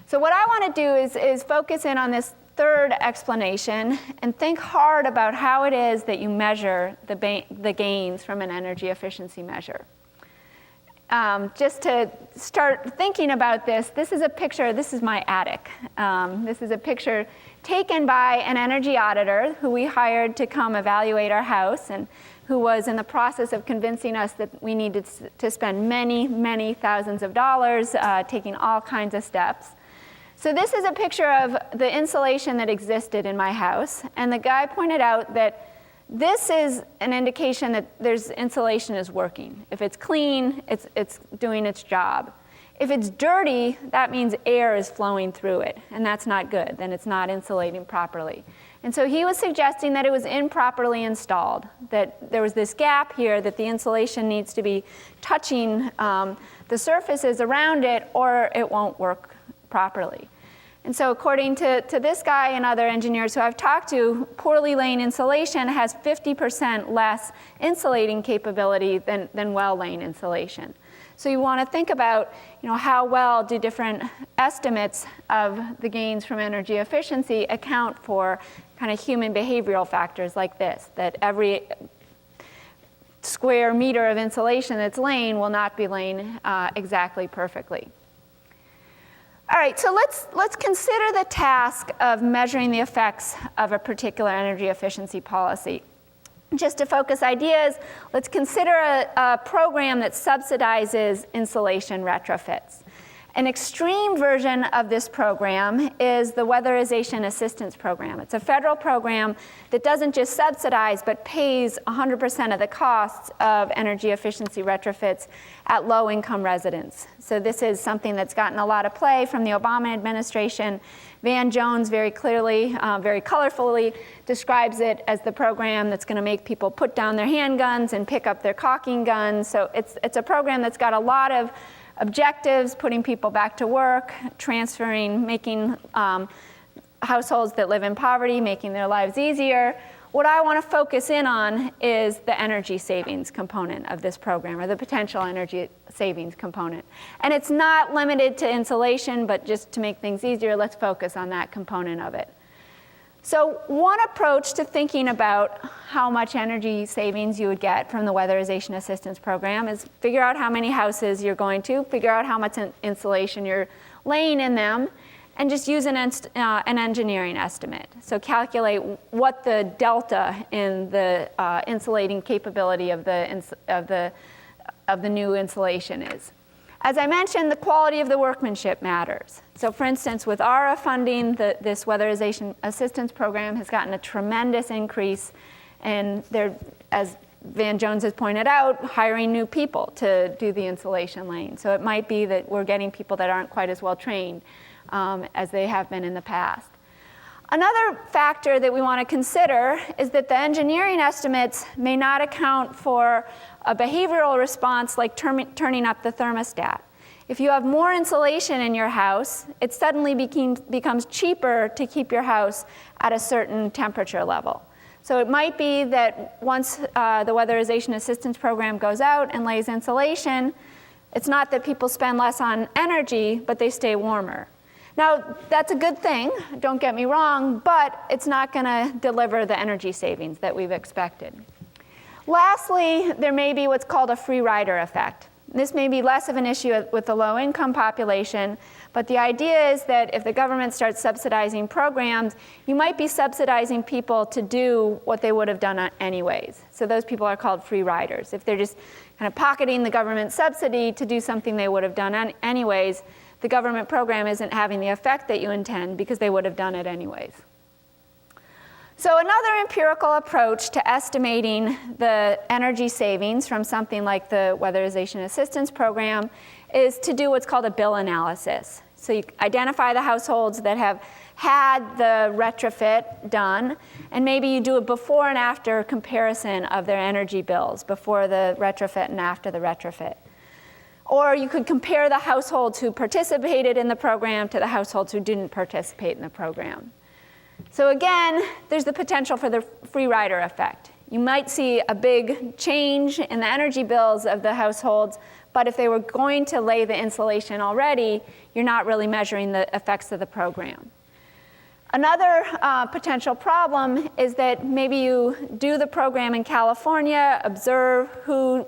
So what I want to do is focus in on this third explanation and think hard about how it is that you measure the gains from an energy efficiency measure. Just to start thinking about this is a picture, this is my attic. This is a picture taken by an energy auditor who we hired to come evaluate our house and who was in the process of convincing us that we needed to spend many, many thousands of dollars taking all kinds of steps. So this is a picture of the insulation that existed in my house, and the guy pointed out that this is an indication that insulation is working. If it's clean, it's doing its job. If it's dirty, that means air is flowing through it, and that's not good. Then it's not insulating properly. And so he was suggesting that it was improperly installed, that there was this gap here that the insulation needs to be touching the surfaces around it, or it won't work properly. And so according to this guy and other engineers who I've talked to, poorly laying insulation has 50% less insulating capability than well-laying insulation. So you want to think about, how well do different estimates of the gains from energy efficiency account for kind of human behavioral factors like this, that every square meter of insulation that's laying will not be laying exactly perfectly. All right, so let's consider the task of measuring the effects of a particular energy efficiency policy. Just to focus ideas, let's consider a program that subsidizes insulation retrofits. An extreme version of this program is the Weatherization Assistance Program. It's a federal program that doesn't just subsidize, but pays 100% of the costs of energy efficiency retrofits at low-income residents. So this is something that's gotten a lot of play from the Obama administration. Van Jones very clearly, very colorfully describes it as the program that's going to make people put down their handguns and pick up their caulking guns. So it's a program that's got a lot of objectives, putting people back to work, transferring, making households that live in poverty, making their lives easier. What I want to focus in on is the energy savings component of this program, or the potential energy savings component. And it's not limited to insulation, but just to make things easier, let's focus on that component of it. So one approach to thinking about how much energy savings you would get from the Weatherization Assistance Program is figure out how many houses you're going to, figure out how much insulation you're laying in them, and just use an engineering estimate. So calculate what the delta in the insulating capability of the new insulation is. As I mentioned, the quality of the workmanship matters. So for instance, with ARA funding, this Weatherization Assistance Program has gotten a tremendous increase, and they're, as Van Jones has pointed out, hiring new people to do the insulation laying. So it might be that we're getting people that aren't quite as well trained as they have been in the past. Another factor that we want to consider is that the engineering estimates may not account for a behavioral response like turning up the thermostat. If you have more insulation in your house, it suddenly becomes cheaper to keep your house at a certain temperature level. So it might be that once the Weatherization Assistance Program goes out and lays insulation, it's not that people spend less on energy, but they stay warmer. Now, that's a good thing, don't get me wrong, but it's not going to deliver the energy savings that we've expected. Lastly, there may be what's called a free rider effect. This may be less of an issue with the low-income population, but the idea is that if the government starts subsidizing programs, you might be subsidizing people to do what they would have done anyways. So those people are called free riders. If they're just kind of pocketing the government subsidy to do something they would have done anyways, the government program isn't having the effect that you intend because they would have done it anyways. So another empirical approach to estimating the energy savings from something like the Weatherization Assistance Program is to do what's called a bill analysis. So you identify the households that have had the retrofit done, and maybe you do a before and after comparison of their energy bills, before the retrofit and after the retrofit. Or you could compare the households who participated in the program to the households who didn't participate in the program. So again, there's the potential for the free rider effect. You might see a big change in the energy bills of the households, but if they were going to lay the insulation already, you're not really measuring the effects of the program. Another potential problem is that maybe you do the program in California, observe who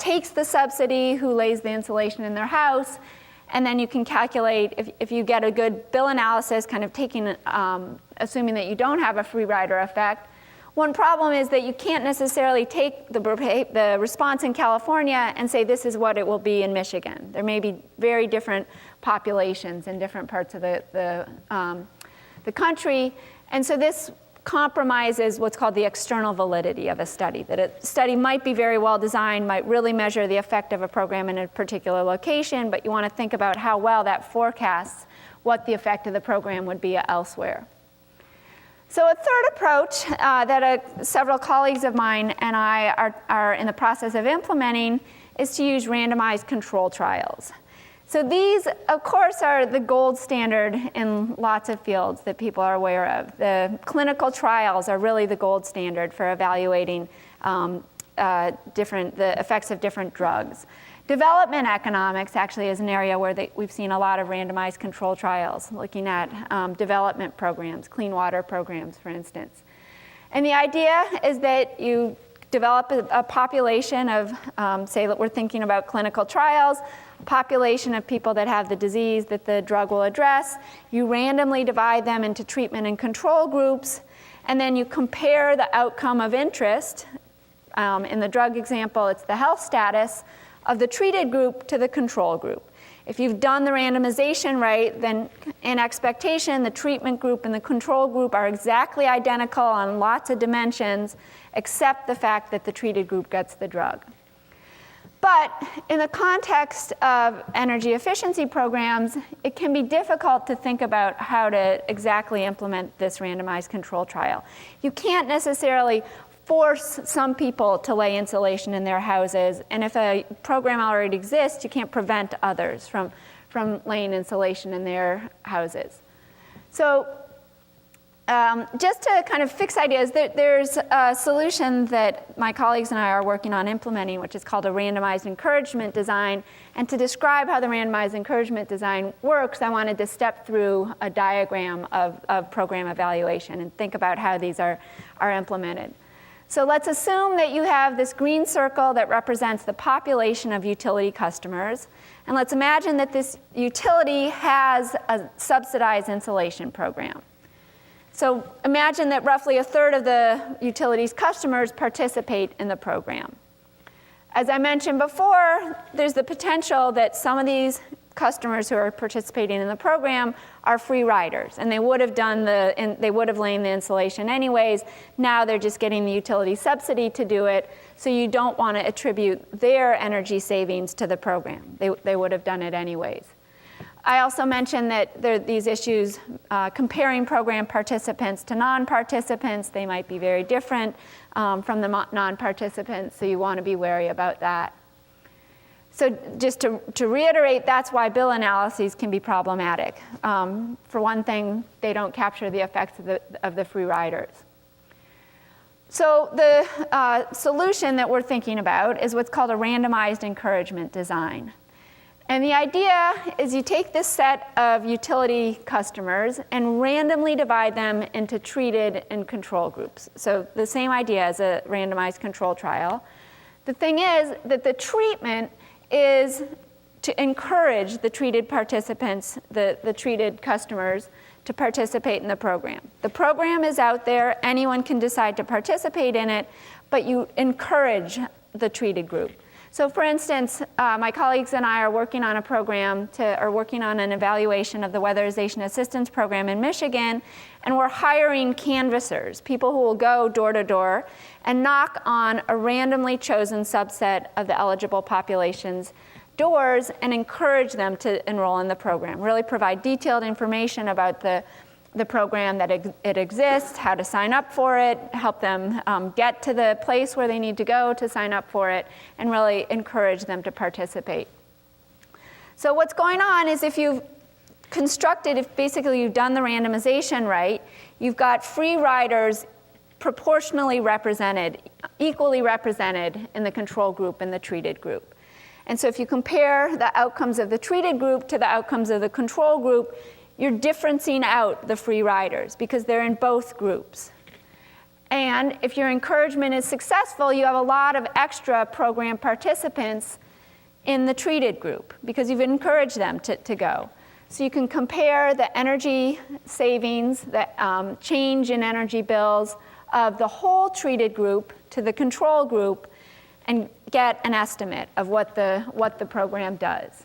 takes the subsidy, who lays the insulation in their house, and then you can calculate, if you get a good bill analysis, kind of taking, assuming that you don't have a free rider effect. One problem is that you can't necessarily take the response in California and say this is what it will be in Michigan. There may be very different populations in different parts of the country, and so this compromises what's called the external validity of a study, that a study might be very well designed, might really measure the effect of a program in a particular location, but you want to think about how well that forecasts what the effect of the program would be elsewhere. So a third approach that several colleagues of mine and I are in the process of implementing is to use randomized control trials. So these, of course, are the gold standard in lots of fields that people are aware of. The clinical trials are really the gold standard for evaluating the effects of different drugs. Development economics actually is an area where we've seen a lot of randomized control trials, looking at development programs, clean water programs, for instance. And the idea is that you develop a population of, say that we're thinking about clinical trials, a population of people that have the disease that the drug will address. You randomly divide them into treatment and control groups, and then you compare the outcome of interest. In the drug example, it's the health status of the treated group to the control group. If you've done the randomization right, then in expectation, the treatment group and the control group are exactly identical on lots of dimensions, except the fact that the treated group gets the drug. But in the context of energy efficiency programs, it can be difficult to think about how to exactly implement this randomized control trial. You can't necessarily force some people to lay insulation in their houses, and if a program already exists, you can't prevent others from laying insulation in their houses. So just to kind of fix ideas, there's a solution that my colleagues and I are working on implementing, which is called a randomized encouragement design. And to describe how the randomized encouragement design works, I wanted to step through a diagram of program evaluation and think about how these are implemented. So let's assume that you have this green circle that represents the population of utility customers. And let's imagine that this utility has a subsidized insulation program. So imagine that roughly a third of the utility's customers participate in the program. As I mentioned before, there's the potential that some of these customers who are participating in the program are free riders, and they would have laid the insulation anyways. Now they're just getting the utility subsidy to do it, so you don't want to attribute their energy savings to the program. They would have done it anyways. I also mentioned that there are these issues comparing program participants to non-participants. They might be very different from the non-participants, so you want to be wary about that. So just to reiterate, that's why bill analyses can be problematic. For one thing, they don't capture the effects of the free riders. So the solution that we're thinking about is what's called a randomized encouragement design. And the idea is you take this set of utility customers and randomly divide them into treated and control groups. So the same idea as a randomized control trial. The thing is that the treatment is to encourage the treated participants, the treated customers, to participate in the program. The program is out there, anyone can decide to participate in it, but you encourage the treated group. So for instance, my colleagues and I are working on an evaluation of the weatherization assistance program in Michigan, and we're hiring canvassers, people who will go door to door and knock on a randomly chosen subset of the eligible population's doors and encourage them to enroll in the program. Really provide detailed information about the program, that it exists, how to sign up for it, help them get to the place where they need to go to sign up for it, and really encourage them to participate. So what's going on is if you've constructed, if basically you've done the randomization right, you've got free riders proportionally represented, equally represented in the control group and the treated group. And so if you compare the outcomes of the treated group to the outcomes of the control group, you're differencing out the free riders because they're in both groups. And if your encouragement is successful, you have a lot of extra program participants in the treated group because you've encouraged them to go. So you can compare the energy savings, the change in energy bills of the whole treated group to the control group and get an estimate of what the program does.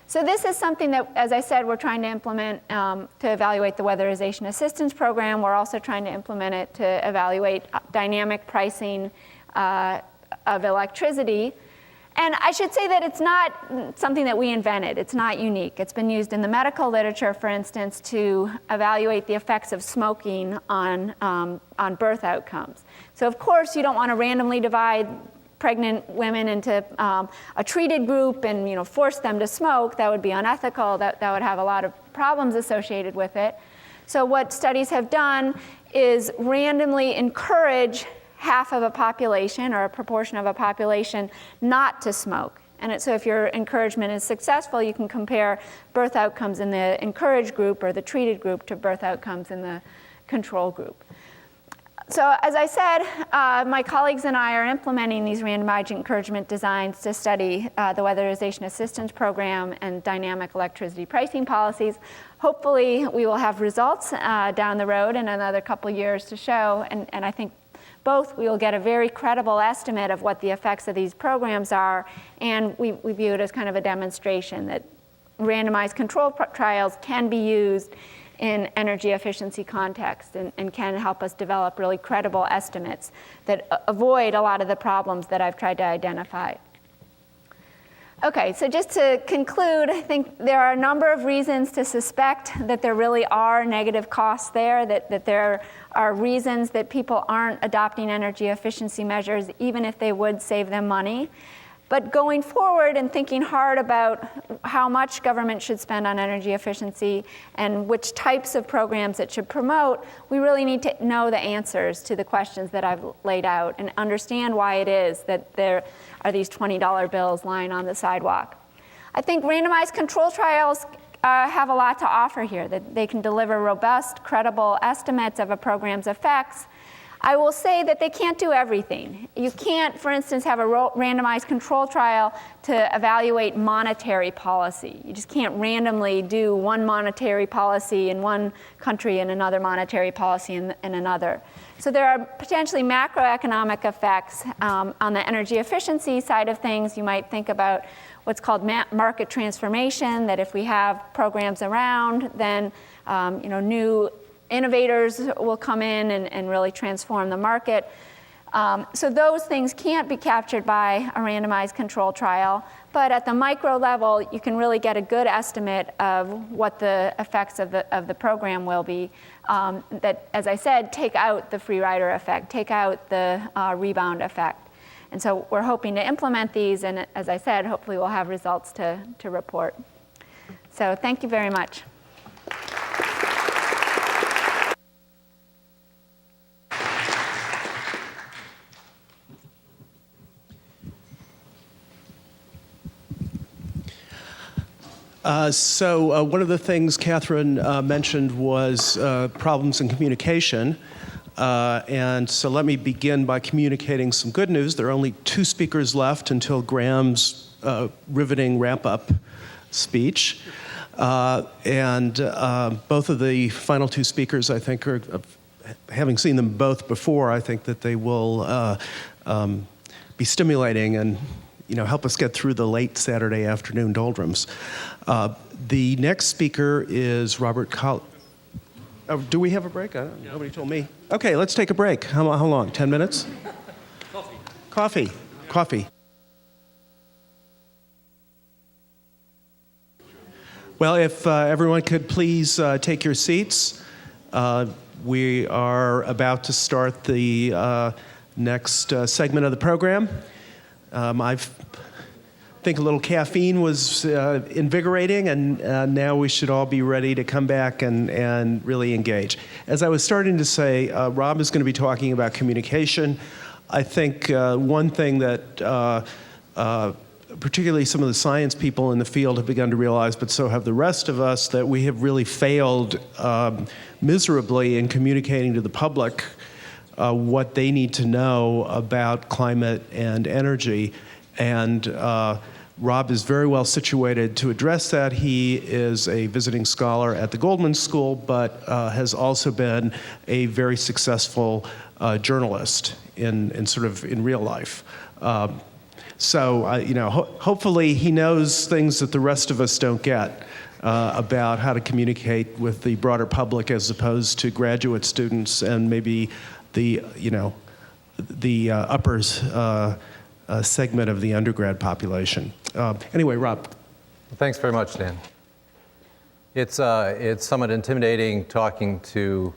So this is something that, as I said, we're trying to implement to evaluate the weatherization assistance program. We're also trying to implement it to evaluate dynamic pricing of electricity. And I should say that it's not something that we invented. It's not unique. It's been used in the medical literature, for instance, to evaluate the effects of smoking on birth outcomes. So of course, you don't want to randomly divide pregnant women into a treated group and force them to smoke. That would be unethical. That would have a lot of problems associated with it. So what studies have done is randomly encourage half of a population or a proportion of a population not to smoke. And so if your encouragement is successful, you can compare birth outcomes in the encouraged group or the treated group to birth outcomes in the control group. So as I said, my colleagues and I are implementing these randomized encouragement designs to study the weatherization assistance program and dynamic electricity pricing policies. Hopefully we will have results down the road in another couple years to show, and I think both we will get a very credible estimate of what the effects of these programs are, and we view it as kind of a demonstration that randomized control trials can be used in energy efficiency context and can help us develop really credible estimates that avoid a lot of the problems that I've tried to identify. Okay, so just to conclude, I think there are a number of reasons to suspect that there really are negative costs there, that there are reasons that people aren't adopting energy efficiency measures even if they would save them money. But going forward and thinking hard about how much government should spend on energy efficiency and which types of programs it should promote, we really need to know the answers to the questions that I've laid out and understand why it is that there are these $20 bills lying on the sidewalk. I think randomized control trials have a lot to offer here, that they can deliver robust, credible estimates of a program's effects. I will say that they can't do everything. You can't, for instance, have a randomized control trial to evaluate monetary policy. You just can't randomly do one monetary policy in one country and another monetary policy in another. So there are potentially macroeconomic effects on the energy efficiency side of things. You might think about what's called market transformation, that if we have programs around, then new innovators will come in and really transform the market. So those things can't be captured by a randomized control trial, but at the micro level, you can really get a good estimate of what the effects of the program will be. That, as I said, take out the free rider effect, take out the rebound effect. And so we're hoping to implement these, and as I said, hopefully we'll have results to report. So thank you very much. So one of the things Catherine mentioned was problems in communication. And so let me begin by communicating some good news. There are only 2 speakers left until Graham's riveting wrap-up speech. And both of the final 2 speakers, I think, are, having seen them both before, I think that they will be stimulating and help us get through the late Saturday afternoon doldrums. The next speaker is Robert Collier. Oh, do we have a break? Nobody told me. Okay, let's take a break. How long? 10 minutes? Coffee. Well, if everyone could please take your seats. We are about to start the next segment of the program. I think a little caffeine was invigorating, and now we should all be ready to come back and really engage. As I was starting to say, Rob is going to be talking about communication. I think one thing that particularly some of the science people in the field have begun to realize, but so have the rest of us, that we have really failed miserably in communicating to the public what they need to know about climate and energy. And Rob is very well situated to address that. He is a visiting scholar at the Goldman School, but has also been a very successful journalist in sort of in real life. So, hopefully he knows things that the rest of us don't get about how to communicate with the broader public as opposed to graduate students and maybe the upper segment of the undergrad population. Anyway, Rob. Thanks very much, Dan. It's somewhat intimidating talking to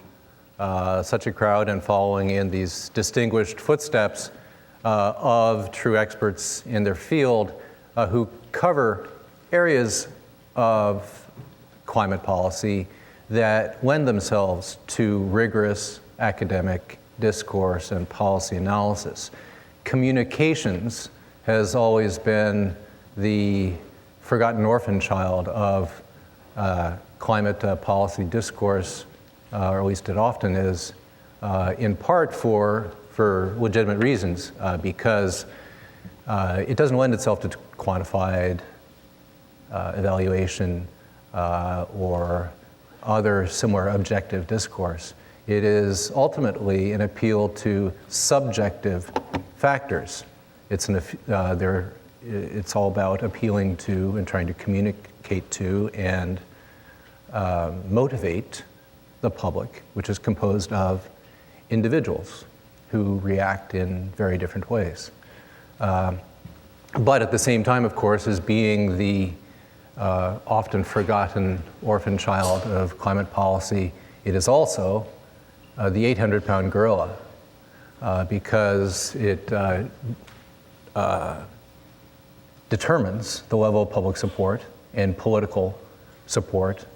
such a crowd and following in these distinguished footsteps of true experts in their field who cover areas of climate policy that lend themselves to rigorous academic discourse and policy analysis. Communications has always been the forgotten orphan child of climate policy discourse, or at least it often is, in part for legitimate reasons, because it doesn't lend itself to quantified evaluation or other similar objective discourse. It is ultimately an appeal to subjective factors. It's all about appealing to and trying to communicate to and motivate the public, which is composed of individuals who react in very different ways. But at the same time, of course, as being the often forgotten orphan child of climate policy, it is also the 800-pound gorilla because it determines the level of public support and political support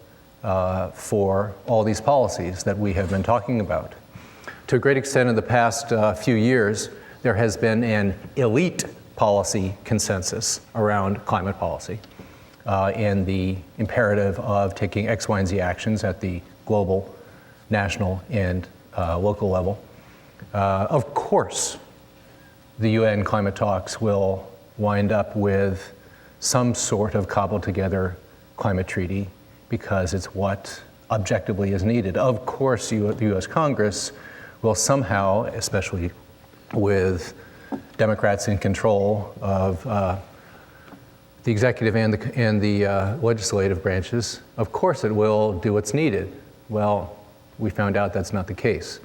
for all these policies that we have been talking about. To a great extent in the past few years, there has been an elite policy consensus around climate policy and the imperative of taking X, Y, and Z actions at the global, national, and local level. Of course, the UN climate talks will wind up with some sort of cobbled together climate treaty because it's what objectively is needed. Of course, the US Congress will somehow, especially with Democrats in control of the executive and the legislative branches, of course it will do what's needed. Well, we found out that's not the case.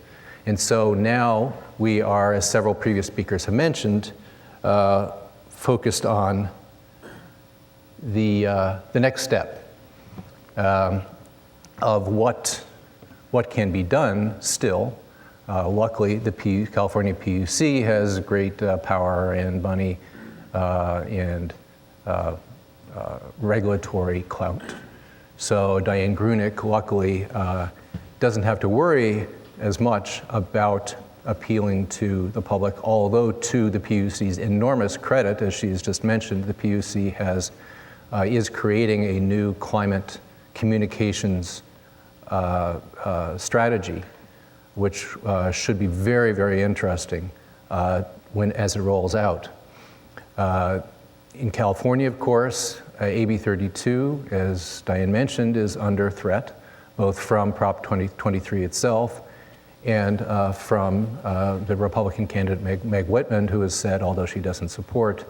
And so now we are, as several previous speakers have mentioned, focused on the next step of what can be done still. Luckily, the California PUC has great power and money and regulatory clout. So Diane Grueneich, luckily, doesn't have to worry as much about appealing to the public, although to the PUC's enormous credit, as she's just mentioned, the PUC is creating a new climate communications strategy, which should be very, very interesting as it rolls out. In California, of course, AB 32, as Diane mentioned, is under threat, both from Prop 2023 itself and from the Republican candidate Meg Whitman, who has said, although she doesn't support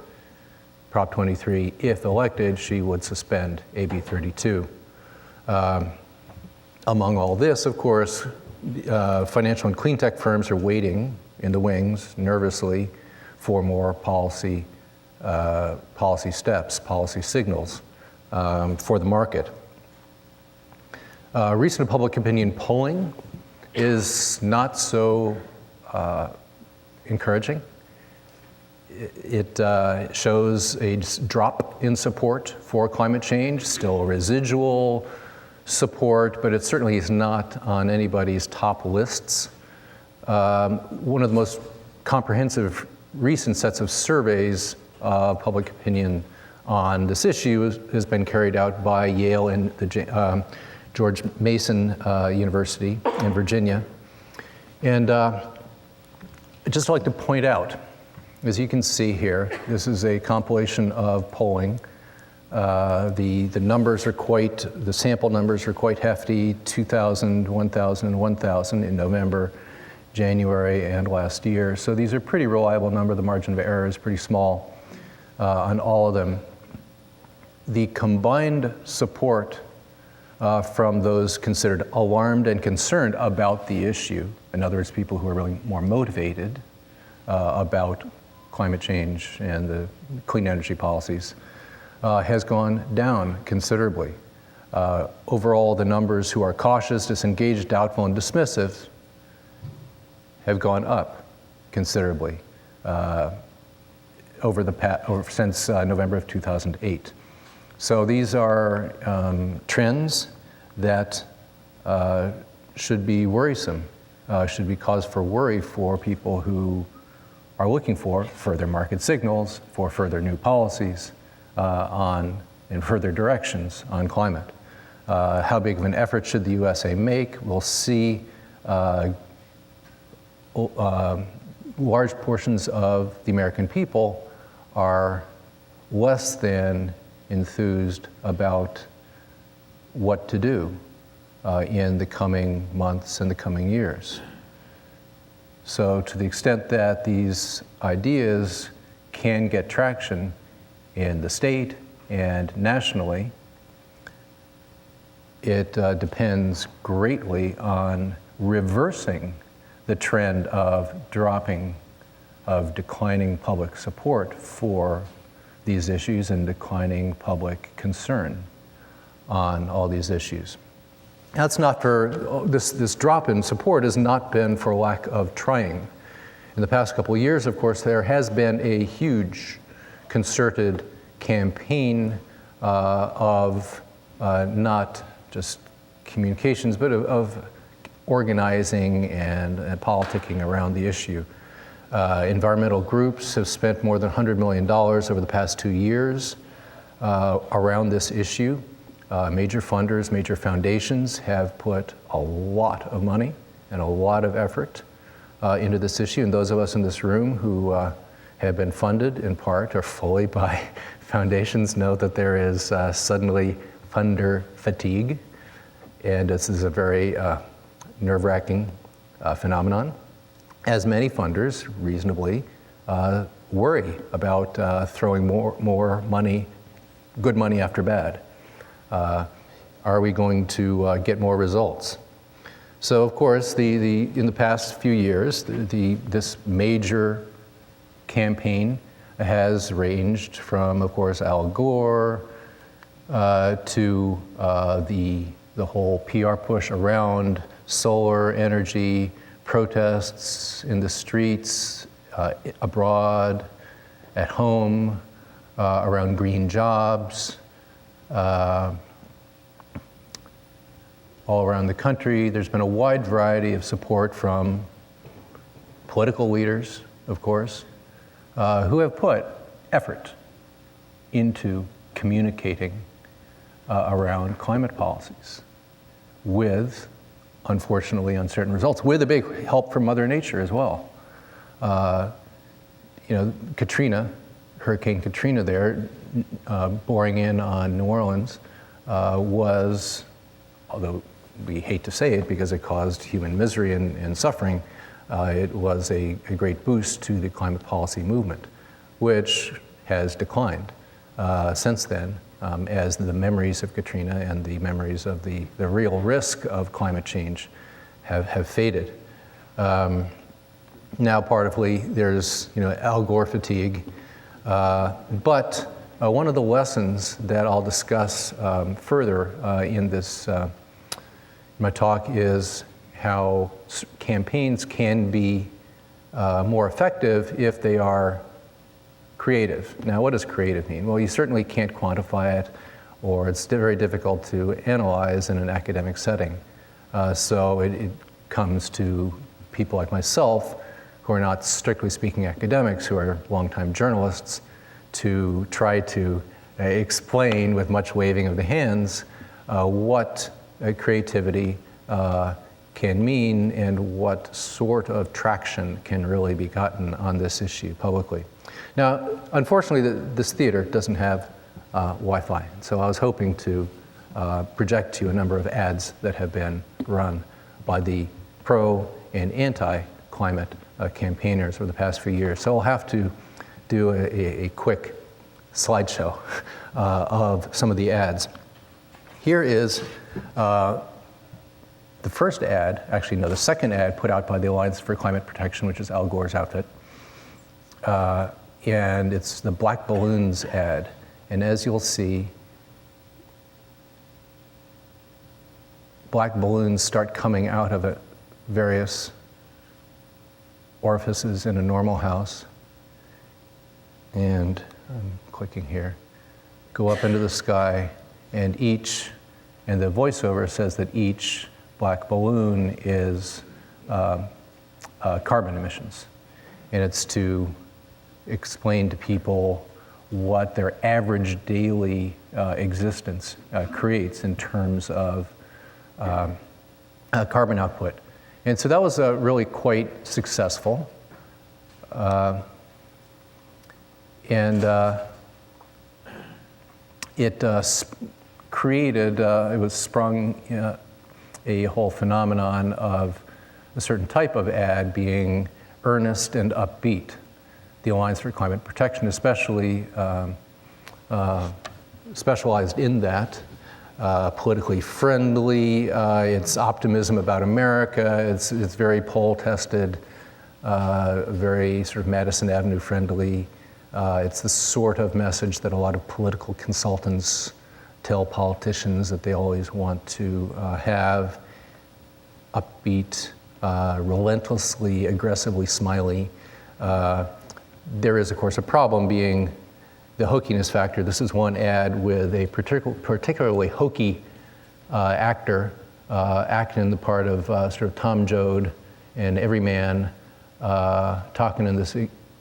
Prop 23, if elected, she would suspend AB 32. Among all this, of course, financial and clean tech firms are waiting in the wings nervously for more policy steps, policy signals for the market. Recent public opinion polling is not so encouraging. It shows a drop in support for climate change, still residual support, but it certainly is not on anybody's top lists. One of the most comprehensive recent sets of surveys of public opinion on this issue has been carried out by Yale and the George Mason University in Virginia. And I'd just like to point out, as you can see here, this is a compilation of polling. The numbers are the sample numbers are quite hefty, 2,000, 1,000, and 1,000 in November, January, and last year. So these are pretty reliable number. The margin of error is pretty small on all of them. The combined support from those considered alarmed and concerned about the issue, in other words, people who are really more motivated about climate change and the clean energy policies, has gone down considerably. Overall, the numbers who are cautious, disengaged, doubtful, and dismissive have gone up considerably since November of 2008. So these are trends that should be worrisome, should be cause for worry for people who are looking for further market signals, for further new policies in further directions on climate. How big of an effort should the USA make? We'll see large portions of the American people are less than enthused about what to do in the coming months and the coming years. So to the extent that these ideas can get traction in the state and nationally, it depends greatly on reversing the trend of declining public support for these issues and declining public concern on all these issues. That's not for, this drop in support has not been for lack of trying. In the past couple of years, of course, there has been a huge concerted campaign of not just communications, but of organizing and politicking around the issue. Environmental groups have spent more than $100 million over the past 2 years around this issue. Major funders, major foundations have put a lot of money and a lot of effort into this issue. And those of us in this room who have been funded in part or fully by foundations know that there is suddenly funder fatigue. And this is a very nerve-wracking phenomenon, as many funders reasonably worry about throwing more money, good money after bad. Are we going to get more results? So of course, in the past few years, this major campaign has ranged from, of course, Al Gore to the whole PR push around solar energy, protests in the streets, abroad, at home, around green jobs, all around the country. There's been a wide variety of support from political leaders, of course, who have put effort into communicating around climate policies with, unfortunately, uncertain results, with a big help from Mother Nature as well. Katrina, Hurricane Katrina there, boring in on New Orleans, was, although we hate to say it because it caused human misery and suffering, it was a great boost to the climate policy movement, which has declined since then as the memories of Katrina and the memories of the real risk of climate change have faded. Now, partly, there's Al Gore fatigue, but one of the lessons that I'll discuss further in this My talk is how campaigns can be more effective if they are creative. Now, what does creative mean? Well, you certainly can't quantify it, or it's very difficult to analyze in an academic setting. So it comes to people like myself, who are not strictly speaking academics, who are longtime journalists, to try to explain with much waving of the hands what creativity can mean and what sort of traction can really be gotten on this issue publicly. Now, unfortunately, this theater doesn't have Wi-Fi, so I was hoping to project to you a number of ads that have been run by the pro and anti-climate campaigners over the past few years. So I'll have to do a quick slideshow of some of the ads. Here is the first ad, actually no, the second ad put out by the Alliance for Climate Protection, which is Al Gore's outfit. And it's the Black Balloons ad. And as you'll see, black balloons start coming out of various orifices in a normal house. And I'm clicking here, go up into the sky, and the voiceover says that each black balloon is carbon emissions. And it's to explain to people what their average daily existence creates in terms of carbon output. And so that was really quite successful. It created, it was sprung a whole phenomenon of a certain type of ad being earnest and upbeat. The Alliance for Climate Protection especially specialized in that. Politically friendly, it's optimism about America, it's very poll tested, very sort of Madison Avenue friendly. It's the sort of message that a lot of political consultants tell politicians that they always want to have. Upbeat, relentlessly, aggressively smiley. There is, of course, a problem being the hokiness factor. This is one ad with a particularly hokey actor acting in the part of sort of Tom Joad and Everyman, talking in this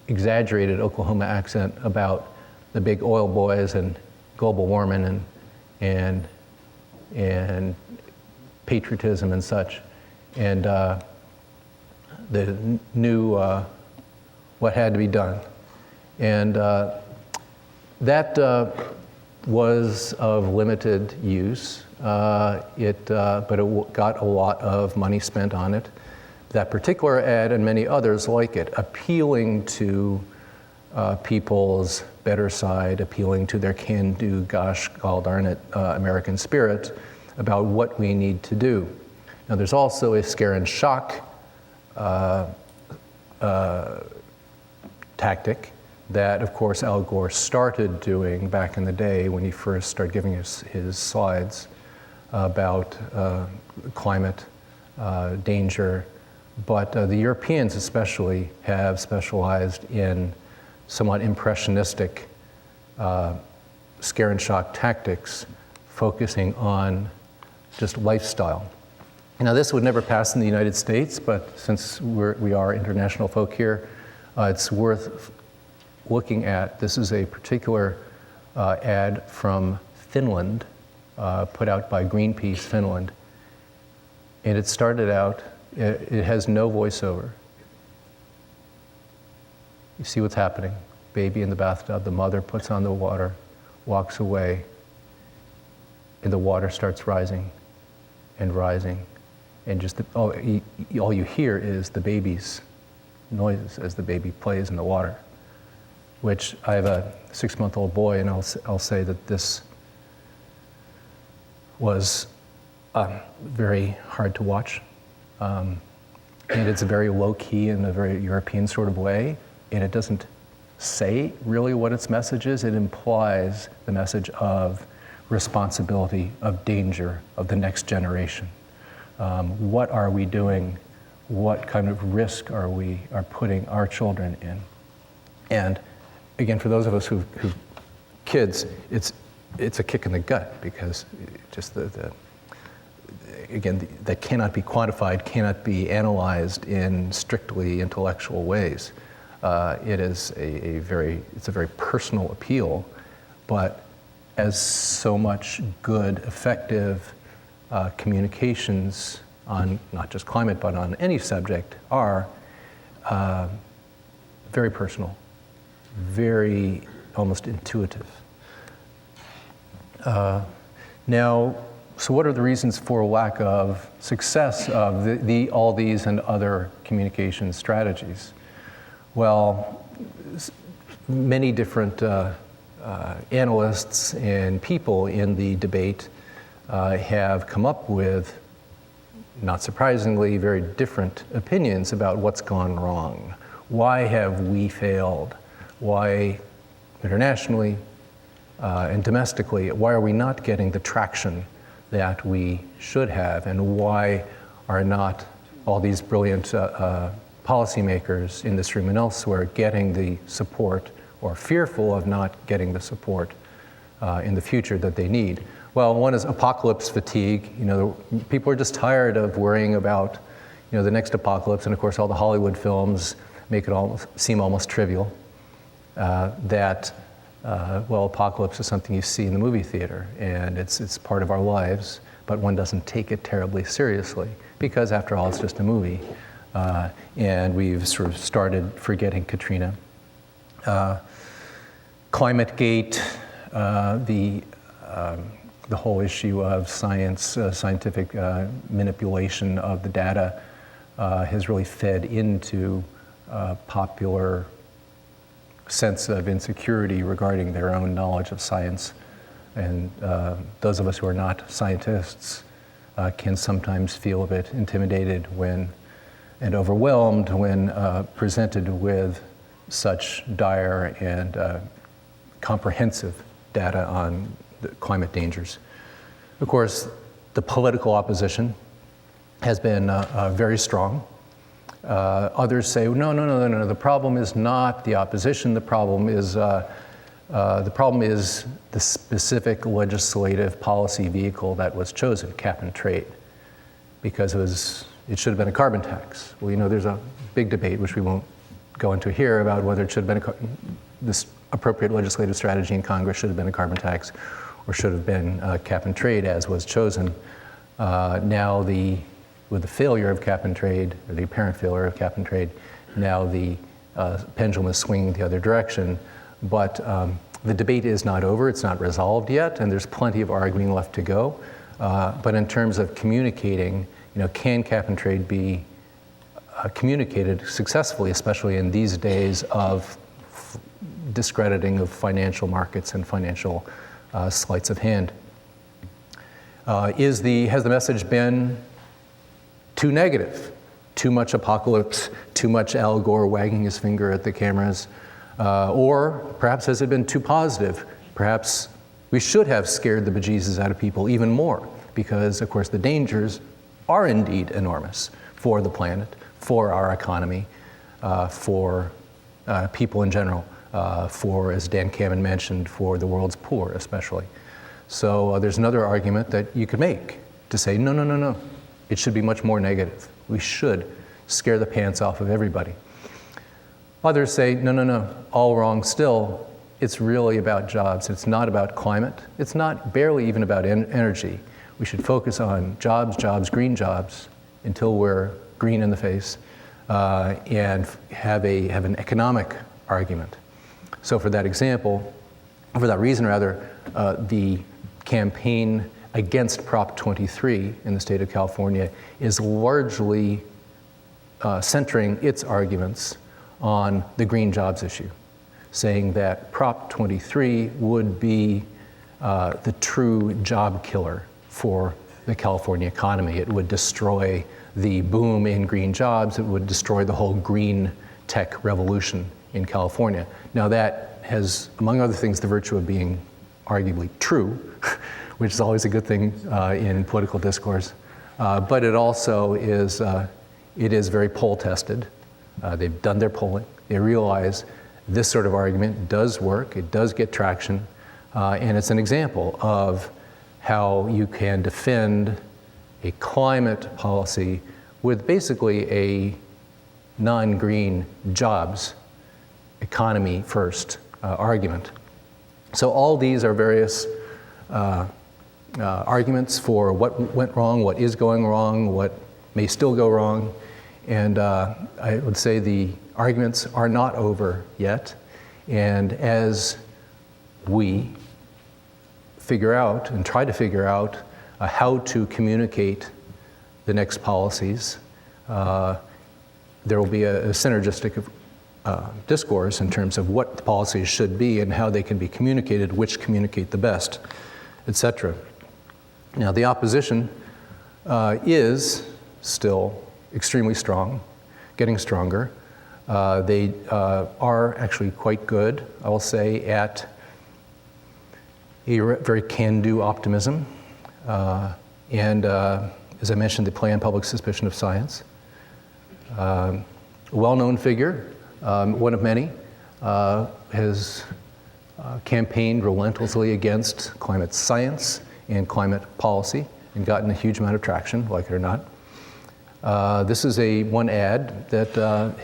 exaggerated Oklahoma accent about the big oil boys and global warming and patriotism and such. And the new what had to be done. And that was of limited use, but it got a lot of money spent on it. That particular ad and many others like it, appealing to people's better side, appealing to their can-do, gosh, gall darn it, American spirit about what we need to do. Now there's also a scare and shock tactic that, of course, Al Gore started doing back in the day when he first started giving his slides about climate danger. But the Europeans especially have specialized in somewhat impressionistic scare and shock tactics, focusing on just lifestyle. Now, this would never pass in the United States, but since we are international folk here, it's worth looking at. This is a particular ad from Finland, put out by Greenpeace Finland. And it started out, it has no voiceover. You see what's happening. Baby in the bathtub, the mother puts on the water, walks away, and the water starts rising and rising. And just all you hear is the baby's noises as the baby plays in the water, which I have a 6-month-old boy, and I'll say that this was very hard to watch. And it's very low-key in a very European sort of way, and it doesn't say really what its message is. It implies the message of responsibility, of danger, of the next generation. What are we doing? What kind of risk are we putting our children in? And again, for those of us who kids, it's a kick in the gut, because just again, that cannot be quantified, cannot be analyzed in strictly intellectual ways. It's a very personal appeal, but as so much good, effective communications on not just climate, but on any subject are very personal, very almost intuitive. Now, so what are the reasons for lack of success of all these and other communication strategies? Well, many different analysts and people in the debate have come up with, not surprisingly, very different opinions about what's gone wrong. Why have we failed? Why internationally and domestically, why are we not getting the traction that we should have? And why are not all these brilliant policymakers in this room and elsewhere getting the support, or fearful of not getting the support in the future that they need? Well, one is apocalypse fatigue. People are just tired of worrying about, the next apocalypse, and of course all the Hollywood films make it seem almost trivial. Well, apocalypse is something you see in the movie theater, and it's part of our lives, but one doesn't take it terribly seriously, because after all, it's just a movie. And we've sort of started forgetting Katrina. ClimateGate, the whole issue of scientific manipulation of the data has really fed into popular sense of insecurity regarding their own knowledge of science. And those of us who are not scientists can sometimes feel a bit intimidated and overwhelmed when presented with such dire and comprehensive data on the climate dangers. Of course, the political opposition has been very strong. Others say, no, the problem is not the opposition, the problem is the specific legislative policy vehicle that was chosen, cap and trade, because it should have been a carbon tax. Well, there's a big debate, which we won't go into here, about whether it should have been this appropriate legislative strategy in Congress should have been a carbon tax, or should have been cap and trade, as was chosen. Now with the failure of cap and trade, or the apparent failure of cap and trade, now the pendulum is swinging the other direction. But the debate is not over, it's not resolved yet, and there's plenty of arguing left to go. But in terms of communicating, can cap and trade be communicated successfully, especially in these days of discrediting of financial markets and financial sleights of hand? Has the message been too negative? Too much apocalypse, too much Al Gore wagging his finger at the cameras? Or perhaps has it been too positive? Perhaps we should have scared the bejesus out of people even more, because of course the dangers are indeed enormous for the planet, for our economy, for people in general, for, as Dan Kammen mentioned, for the world's poor especially. So there's another argument that you could make to say, no. It should be much more negative. We should scare the pants off of everybody. Others say, no, all wrong still. It's really about jobs. It's not about climate. It's not barely even about energy. We should focus on jobs, green jobs, until we're green in the face, and have an economic argument. So for that reason, the campaign against Prop 23 in the state of California is largely centering its arguments on the green jobs issue, saying that Prop 23 would be the true job killer for the California economy. It would destroy the boom in green jobs. It would destroy the whole green tech revolution in California. Now that has, among other things, the virtue of being arguably true, which is always a good thing in political discourse. But it also is, it is very poll tested. They've done their polling. They realize this sort of argument does work, it does get traction, and it's an example of how you can defend a climate policy with basically a non-green jobs economy first argument. So all these are various arguments for what went wrong, what is going wrong, what may still go wrong, and I would say the arguments are not over yet, and as we figure out and try to figure out how to communicate the next policies, there will be a synergistic discourse in terms of what the policies should be and how they can be communicated, which communicate the best, etc. Now, the opposition is still extremely strong, getting stronger. They are actually quite good, I will say, at a very can-do optimism. And as I mentioned, they play on public suspicion of science. A well-known figure, one of many, has campaigned relentlessly against climate science and climate policy and gotten a huge amount of traction, like it or not. This is one ad that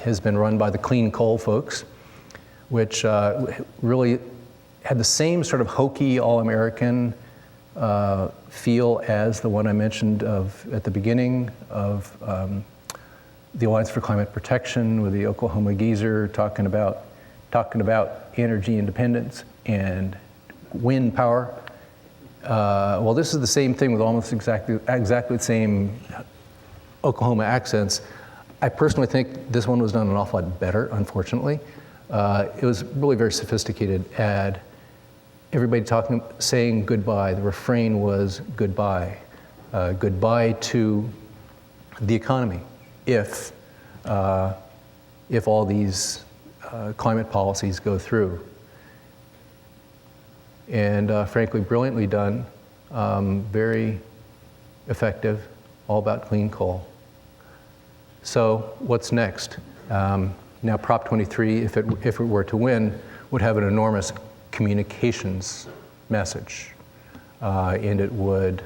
has been run by the clean coal folks, which really had the same sort of hokey, all-American feel as the one I mentioned at the beginning of the Alliance for Climate Protection, with the Oklahoma geezer talking about energy independence and wind power. Well, this is the same thing with almost exactly the same Oklahoma accents. I personally think this one was done an awful lot better, unfortunately. It was really very sophisticated ad. Everybody saying goodbye. The refrain was goodbye. Goodbye to the economy if all these climate policies go through. And frankly, brilliantly done, very effective, all about clean coal. So what's next? Now Prop 23, if it were to win, would have an enormous communications message. And it would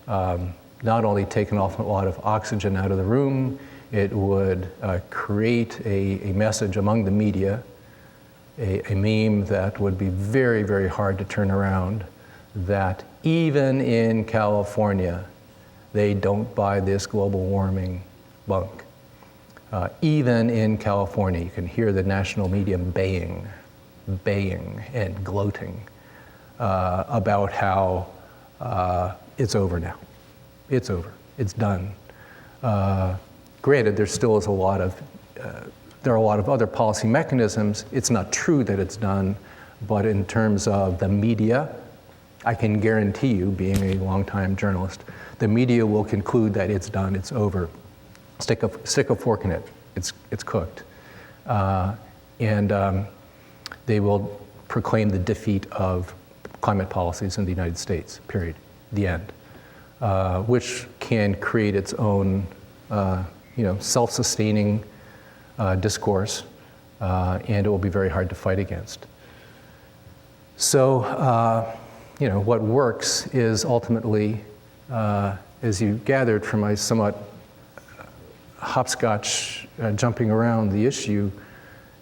not only take an awful lot of oxygen out of the room, it would create a message among the media, a meme that would be very, very hard to turn around, that even in California, they don't buy this global warming bunk. Even in California, you can hear the national media baying and gloating about how it's over now. It's over. It's done. Granted, there still is there are a lot of other policy mechanisms. It's not true that it's done, but in terms of the media, I can guarantee you, being a longtime journalist, the media will conclude that it's done, it's over. Stick a fork in it. It's cooked. And they will proclaim the defeat of climate policies in the United States, period, the end, which can create its own self-sustaining discourse, and it will be very hard to fight against. So, what works is ultimately, as you gathered from my somewhat hopscotch jumping around the issue,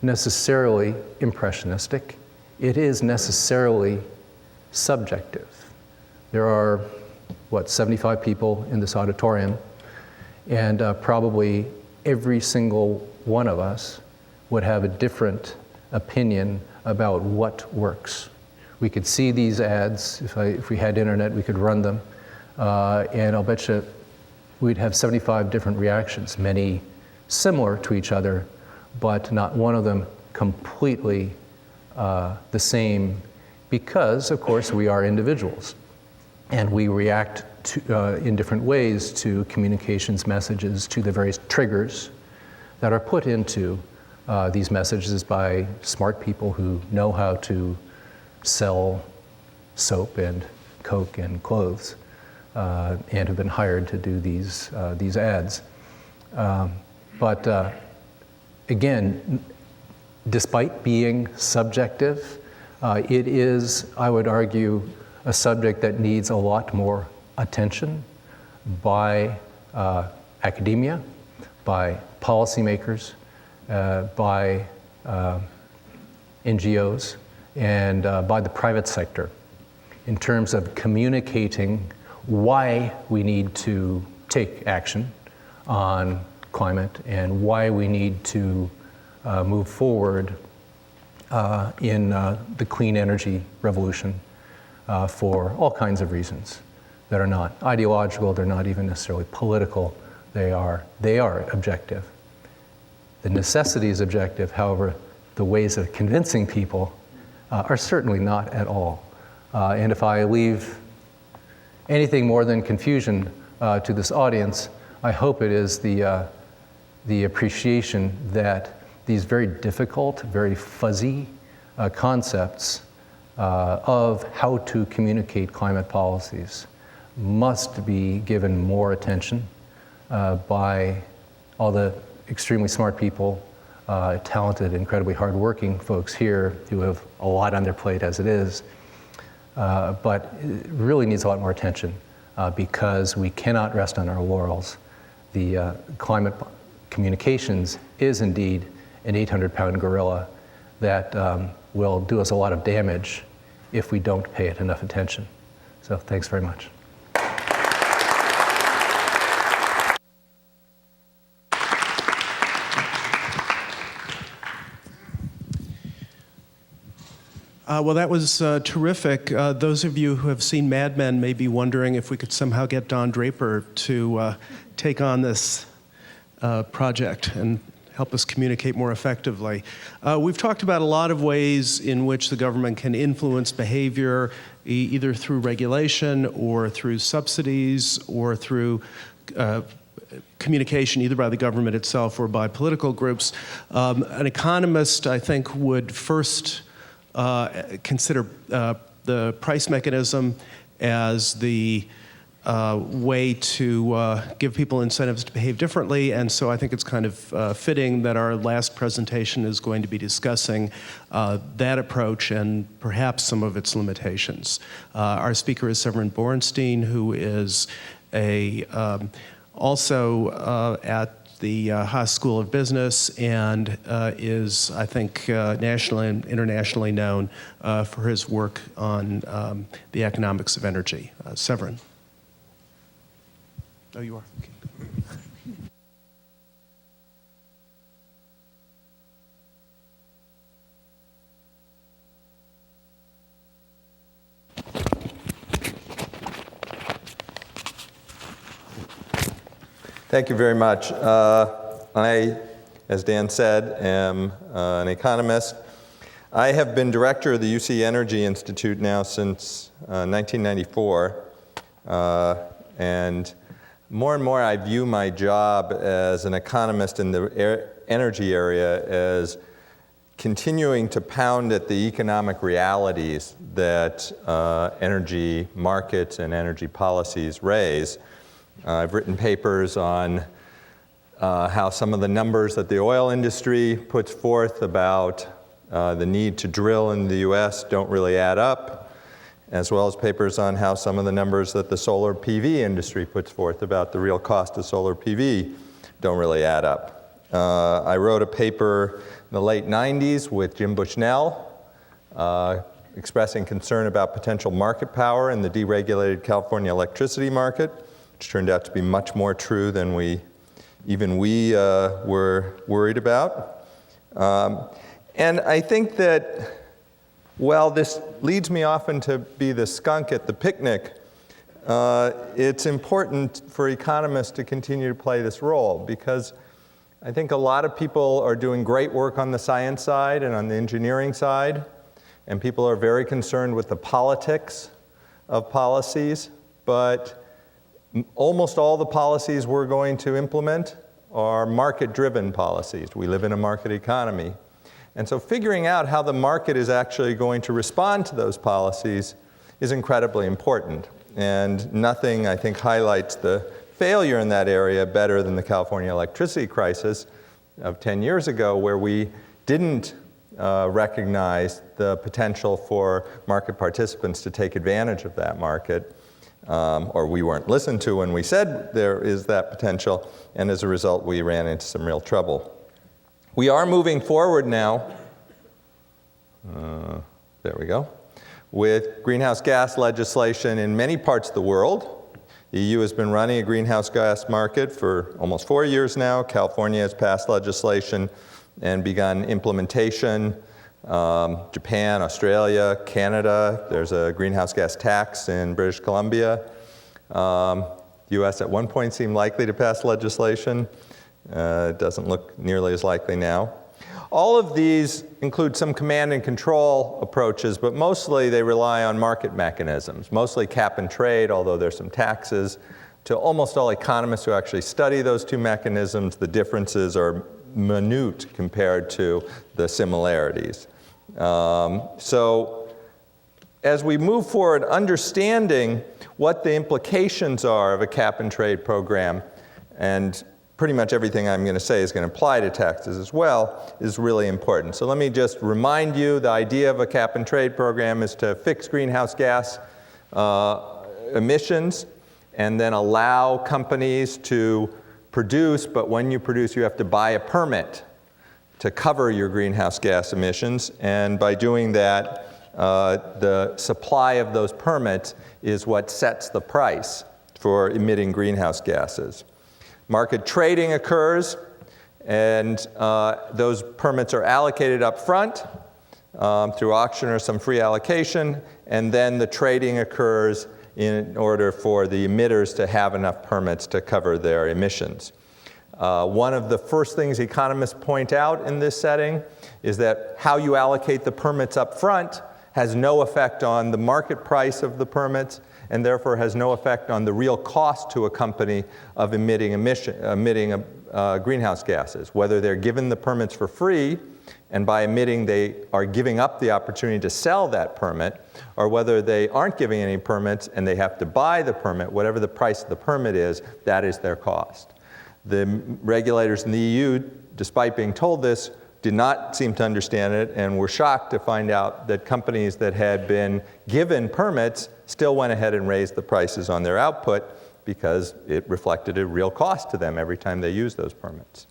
necessarily impressionistic. It is necessarily subjective. There are, 75 people in this auditorium, and probably every single one of us would have a different opinion about what works. We could see these ads. If we had internet, we could run them. And I'll bet you we'd have 75 different reactions, many similar to each other, but not one of them completely the same, because, of course, we are individuals. And we react in different ways to communications messages, to the various triggers that are put into these messages by smart people who know how to sell soap and Coke and clothes. and have been hired to do these ads. But again, despite being subjective, it is, I would argue, a subject that needs a lot more attention by academia, by policymakers, by NGOs, and by the private sector in terms of communicating why we need to take action on climate and why we need to move forward in the clean energy revolution for all kinds of reasons that are not ideological, they're not even necessarily political, they are objective. The necessity is objective, however, the ways of convincing people are certainly not at all. And if I leave anything more than confusion to this audience, I hope it is the appreciation that these very difficult, very fuzzy concepts of how to communicate climate policies must be given more attention by all the extremely smart people, talented, incredibly hardworking folks here who have a lot on their plate as it is. But it really needs a lot more attention because we cannot rest on our laurels. The climate communications is indeed an 800-pound gorilla that will do us a lot of damage if we don't pay it enough attention. So thanks very much. Well, that was terrific. Those of you who have seen Mad Men may be wondering if we could somehow get Don Draper to take on this project and help us communicate more effectively. We've talked about a lot of ways in which the government can influence behavior, either through regulation or through subsidies or through communication either by the government itself or by political groups. An economist, I think, would first consider the price mechanism as the way to give people incentives to behave differently, and so I think it's kind of fitting that our last presentation is going to be discussing that approach and perhaps some of its limitations. Our speaker is Severin Borenstein, who is also at the Haas School of Business and is, I think, nationally and internationally known for his work on the economics of energy. Severin. Oh, you are. Okay. Thank you very much. I, as Dan said, am an economist. I have been director of the UC Energy Institute now since 1994. And more and more I view my job as an economist in the energy area as continuing to pound at the economic realities that energy markets and energy policies raise. I've written papers on how some of the numbers that the oil industry puts forth about the need to drill in the US don't really add up, as well as papers on how some of the numbers that the solar PV industry puts forth about the real cost of solar PV don't really add up. I wrote a paper in the late 90s with Jim Bushnell expressing concern about potential market power in the deregulated California electricity market, which turned out to be much more true than we were worried about. And I think that, well, this leads me often to be the skunk at the picnic. It's important for economists to continue to play this role because I think a lot of people are doing great work on the science side and on the engineering side, and people are very concerned with the politics of policies, but almost all the policies we're going to implement are market-driven policies. We live in a market economy. And so figuring out how the market is actually going to respond to those policies is incredibly important. and nothing, I think, highlights the failure in that area better than the California electricity crisis of 10 years ago, where we didn't recognize the potential for market participants to take advantage of that market, or we weren't listened to when we said there is that potential, and as a result, we ran into some real trouble. We are moving forward now, there we go, with greenhouse gas legislation in many parts of the world. The EU has been running a greenhouse gas market for almost 4 years now. California has passed legislation and begun implementation. Japan, Australia, Canada, there's a greenhouse gas tax in British Columbia. US at one point seemed likely to pass legislation. It doesn't look nearly as likely now. All of these include some command and control approaches, but mostly they rely on market mechanisms, mostly cap and trade, although there's some taxes. To almost all economists who actually study those two mechanisms, the differences are minute compared to the similarities. So as we move forward, understanding what the implications are of a cap and trade program, and pretty much everything I'm going to say is going to apply to taxes as well, is really important. So let me just remind you, the idea of a cap and trade program is to fix greenhouse gas emissions and then allow companies to produce, but when you produce, you have to buy a permit to cover your greenhouse gas emissions. And by doing that, the supply of those permits is what sets the price for emitting greenhouse gases. Market trading occurs, and those permits are allocated up front through auction or some free allocation, and then the trading occurs in order for the emitters to have enough permits to cover their emissions. One of the first things economists point out in this setting is that how you allocate the permits up front has no effect on the market price of the permits, and therefore has no effect on the real cost to a company of emitting greenhouse gases. Whether they're given the permits for free, and by emitting they are giving up the opportunity to sell that permit, or whether they aren't giving any permits and they have to buy the permit, whatever the price of the permit is, that is their cost. The regulators in the EU, despite being told this, did not seem to understand it and were shocked to find out that companies that had been given permits still went ahead and raised the prices on their output because it reflected a real cost to them every time they used those permits.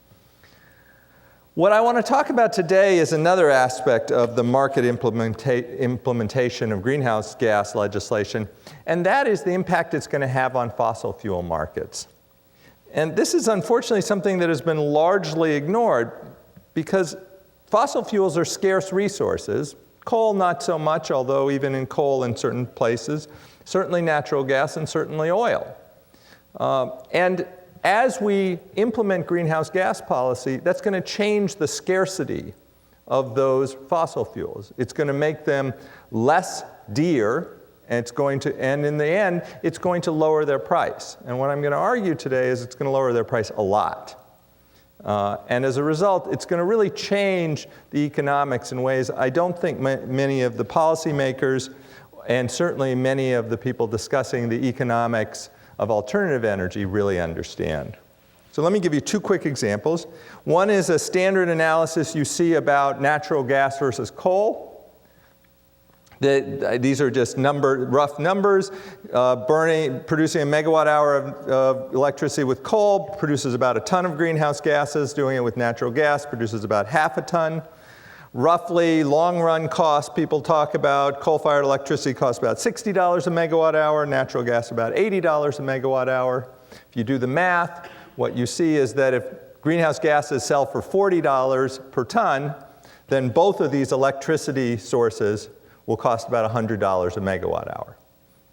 What I want to talk about today is another aspect of the market implementation of greenhouse gas legislation, and that is the impact it's going to have on fossil fuel markets. And this is unfortunately something that has been largely ignored because fossil fuels are scarce resources. Coal, not so much, although even in coal in certain places, certainly natural gas and certainly oil. And as we implement greenhouse gas policy, that's going to change the scarcity of those fossil fuels. It's going to make them less dear, and in the end, it's going to lower their price. And what I'm going to argue today is it's going to lower their price a lot. And as a result, it's going to really change the economics in ways I don't think many of the policymakers and certainly many of the people discussing the economics of alternative energy really understand. So let me give you two quick examples. One is a standard analysis you see about natural gas versus coal. These are just rough numbers. Producing a megawatt hour of electricity with coal produces about a ton of greenhouse gases. Doing it with natural gas produces about half a ton. Roughly, long-run costs people talk about, coal-fired electricity costs about $60 a megawatt hour, natural gas about $80 a megawatt hour. If you do the math, what you see is that if greenhouse gases sell for $40 per ton, then both of these electricity sources will cost about $100 a megawatt hour,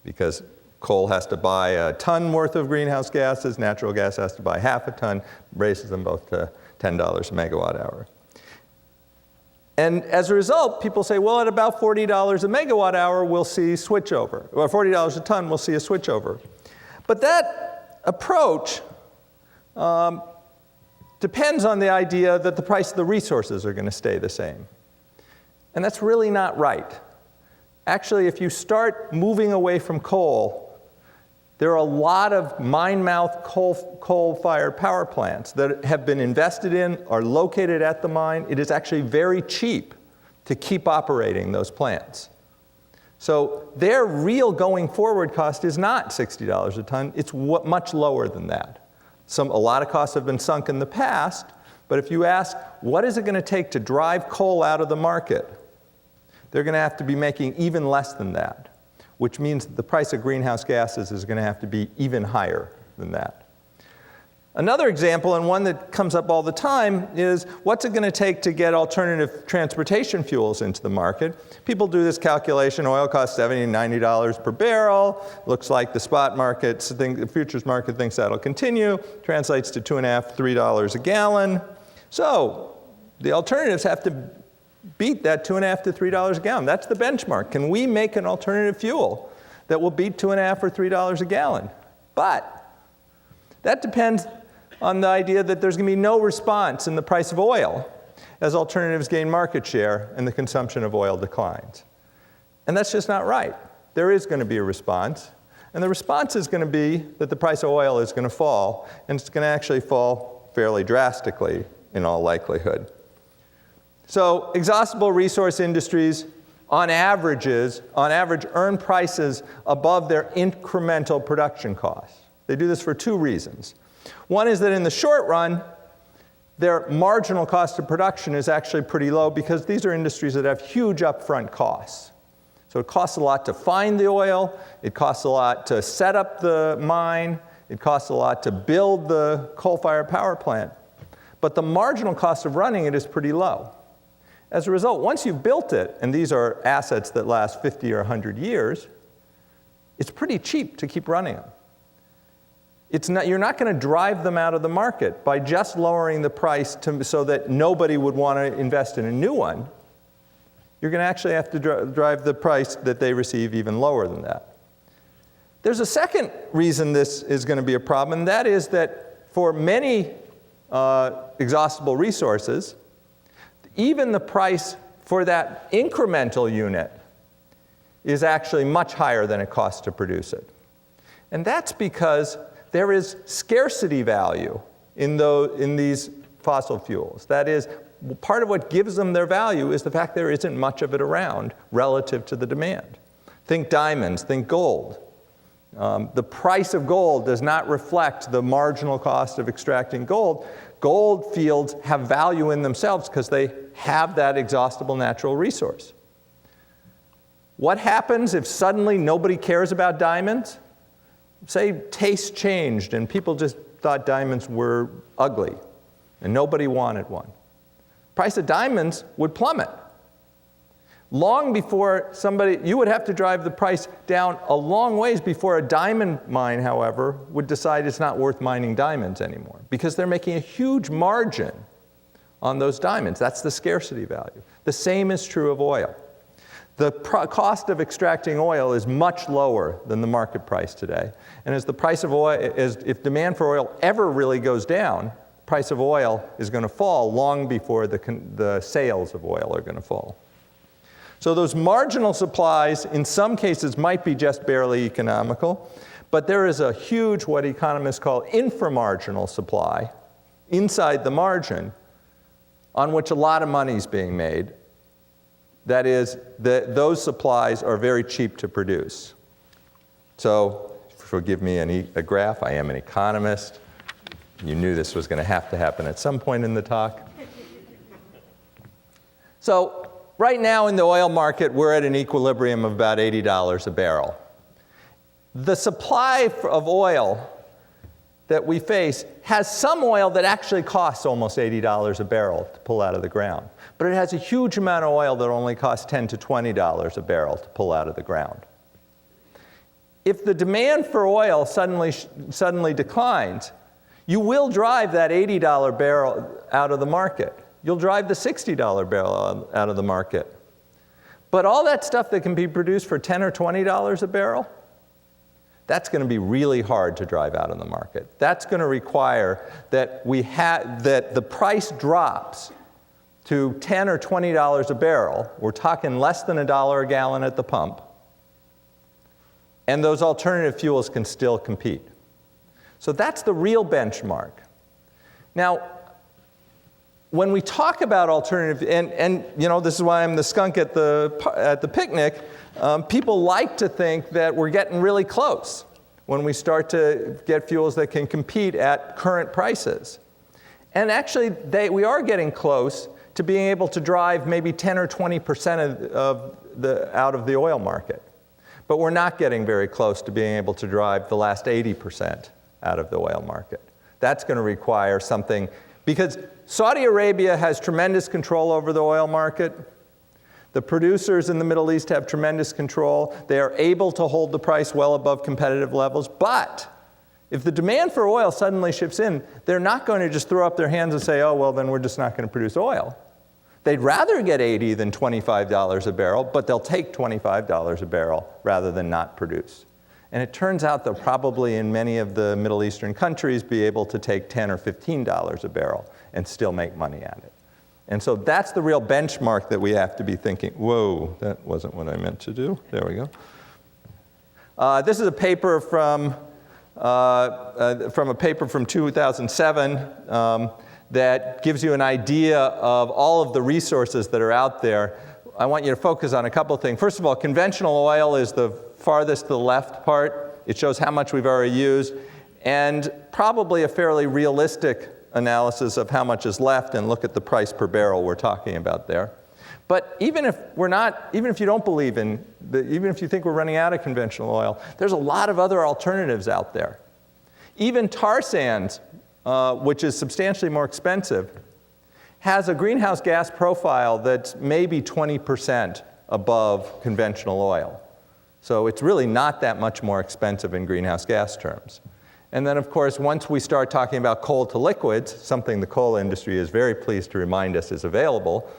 because coal has to buy a ton worth of greenhouse gases, natural gas has to buy half a ton, raises them both to $10 a megawatt hour. And as a result, people say, well, at about $40 a megawatt hour, we'll see switchover. Or $40 a ton, we'll see a switchover. But that approach depends on the idea that the price of the resources are going to stay the same. And that's really not right. Actually, if you start moving away from coal, There are a lot of mine-mouth coal-fired power plants that have been invested in, are located at the mine. It is actually very cheap to keep operating those plants. So their real going forward cost is not $60 a ton. It's much lower than that. A lot of costs have been sunk in the past, but if you ask, what is it going to take to drive coal out of the market? They're going to have to be making even less than that, which means that the price of greenhouse gases is going to have to be even higher than that. Another example, and one that comes up all the time, is what's it going to take to get alternative transportation fuels into the market? People do this calculation. Oil costs $70 and $90 per barrel. Looks like the spot market, the futures market thinks that'll continue. Translates to $2.5, $3 a gallon. So the alternatives have to beat that $2.5 to $3 a gallon. That's the benchmark. Can we make an alternative fuel that will beat $2.5 or $3 a gallon? But that depends on the idea that there's going to be no response in the price of oil as alternatives gain market share and the consumption of oil declines. And that's just not right. There is going to be a response. And the response is going to be that the price of oil is going to fall, and it's going to actually fall fairly drastically in all likelihood. So exhaustible resource industries, on average, earn prices above their incremental production costs. They do this for two reasons. One is that in the short run, their marginal cost of production is actually pretty low because these are industries that have huge upfront costs. So it costs a lot to find the oil, it costs a lot to set up the mine, it costs a lot to build the coal-fired power plant. But the marginal cost of running it is pretty low. As a result, once you've built it, and these are assets that last 50 or 100 years, it's pretty cheap to keep running them. You're not going to drive them out of the market by just lowering the price so that nobody would want to invest in a new one. You're going to actually have to drive the price that they receive even lower than that. There's a second reason this is going to be a problem, and that is that for many exhaustible resources, even the price for that incremental unit is actually much higher than it costs to produce it. And that's because there is scarcity value in these fossil fuels. That is, part of what gives them their value is the fact there isn't much of it around relative to the demand. Think diamonds, think gold. The price of gold does not reflect the marginal cost of extracting gold. Gold fields have value in themselves because they have that exhaustible natural resource. What happens if suddenly nobody cares about diamonds? Say taste changed and people just thought diamonds were ugly and nobody wanted one. Price of diamonds would plummet. Long before you would have to drive the price down a long ways before a diamond mine, however, would decide it's not worth mining diamonds anymore because they're making a huge margin on those diamonds. That's the scarcity value. The same is true of oil. The cost of extracting oil is much lower than the market price today. And as the price of oil, if demand for oil ever really goes down, price of oil is going to fall long before the sales of oil are going to fall. So those marginal supplies, in some cases, might be just barely economical, but there is a huge, what economists call inframarginal supply, inside the margin, on which a lot of money is being made. That is, those supplies are very cheap to produce. So, forgive me a graph, I am an economist. You knew this was going to happen at some point in the talk. So, right now in the oil market, we're at an equilibrium of about $80 a barrel. The supply of oil that we face has some oil that actually costs almost $80 a barrel to pull out of the ground. But it has a huge amount of oil that only costs $10 to $20 a barrel to pull out of the ground. If the demand for oil suddenly declines, you will drive that $80 barrel out of the market. You'll drive the $60 barrel out of the market. But all that stuff that can be produced for $10 or $20 a barrel, that's going to be really hard to drive out of the market. That's going to require that that the price drops to $10 or $20 a barrel. We're talking less than $1 a gallon at the pump. and those alternative fuels can still compete. So that's the real benchmark. Now, when we talk about alternative, and you know, this is why I'm the skunk at the picnic, people like to think that we're getting really close when we start to get fuels that can compete at current prices. And actually, we are getting close to being able to drive maybe 10 or 20% out of the oil market. But we're not getting very close to being able to drive the last 80% out of the oil market. That's going to require something, because Saudi Arabia has tremendous control over the oil market. The producers in the Middle East have tremendous control. They are able to hold the price well above competitive levels. But if the demand for oil suddenly shifts in, they're not going to just throw up their hands and say, oh, well, then we're just not going to produce oil. They'd rather get $80 than $25 a barrel, but they'll take $25 a barrel rather than not produce. And it turns out they'll probably, in many of the Middle Eastern countries, be able to take $10 or $15 a barrel and still make money at it. And so that's the real benchmark that we have to be thinking. Whoa, that wasn't what I meant to do. There we go. This is a paper from a paper from 2007 that gives you an idea of all of the resources that are out there. I want you to focus on a couple of things. First of all, conventional oil is the farthest to the left part. It shows how much we've already used, and probably a fairly realistic analysis of how much is left, and look at the price per barrel we're talking about there. But even if you don't believe in, even if you think we're running out of conventional oil, there's a lot of other alternatives out there. Even tar sands, which is substantially more expensive, has a greenhouse gas profile that's maybe 20% above conventional oil. So it's really not that much more expensive in greenhouse gas terms. And then, of course, once we start talking about coal to liquids, something the coal industry is very pleased to remind us is available,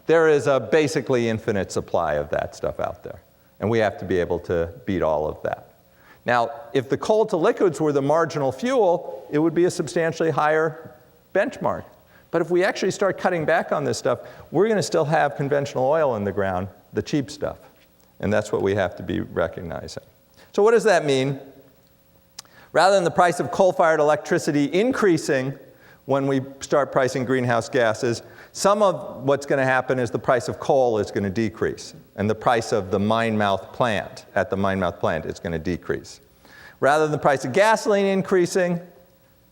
there is a basically infinite supply of that stuff out there. And we have to be able to beat all of that. Now, if the coal to liquids were the marginal fuel, it would be a substantially higher benchmark. But if we actually start cutting back on this stuff, we're going to still have conventional oil in the ground, the cheap stuff. And that's what we have to be recognizing. So what does that mean? Rather than the price of coal-fired electricity increasing when we start pricing greenhouse gases, some of what's going to happen is the price of coal is going to decrease, and the price of the mine-mouth plant, at the mine-mouth plant, is going to decrease. Rather than the price of gasoline increasing,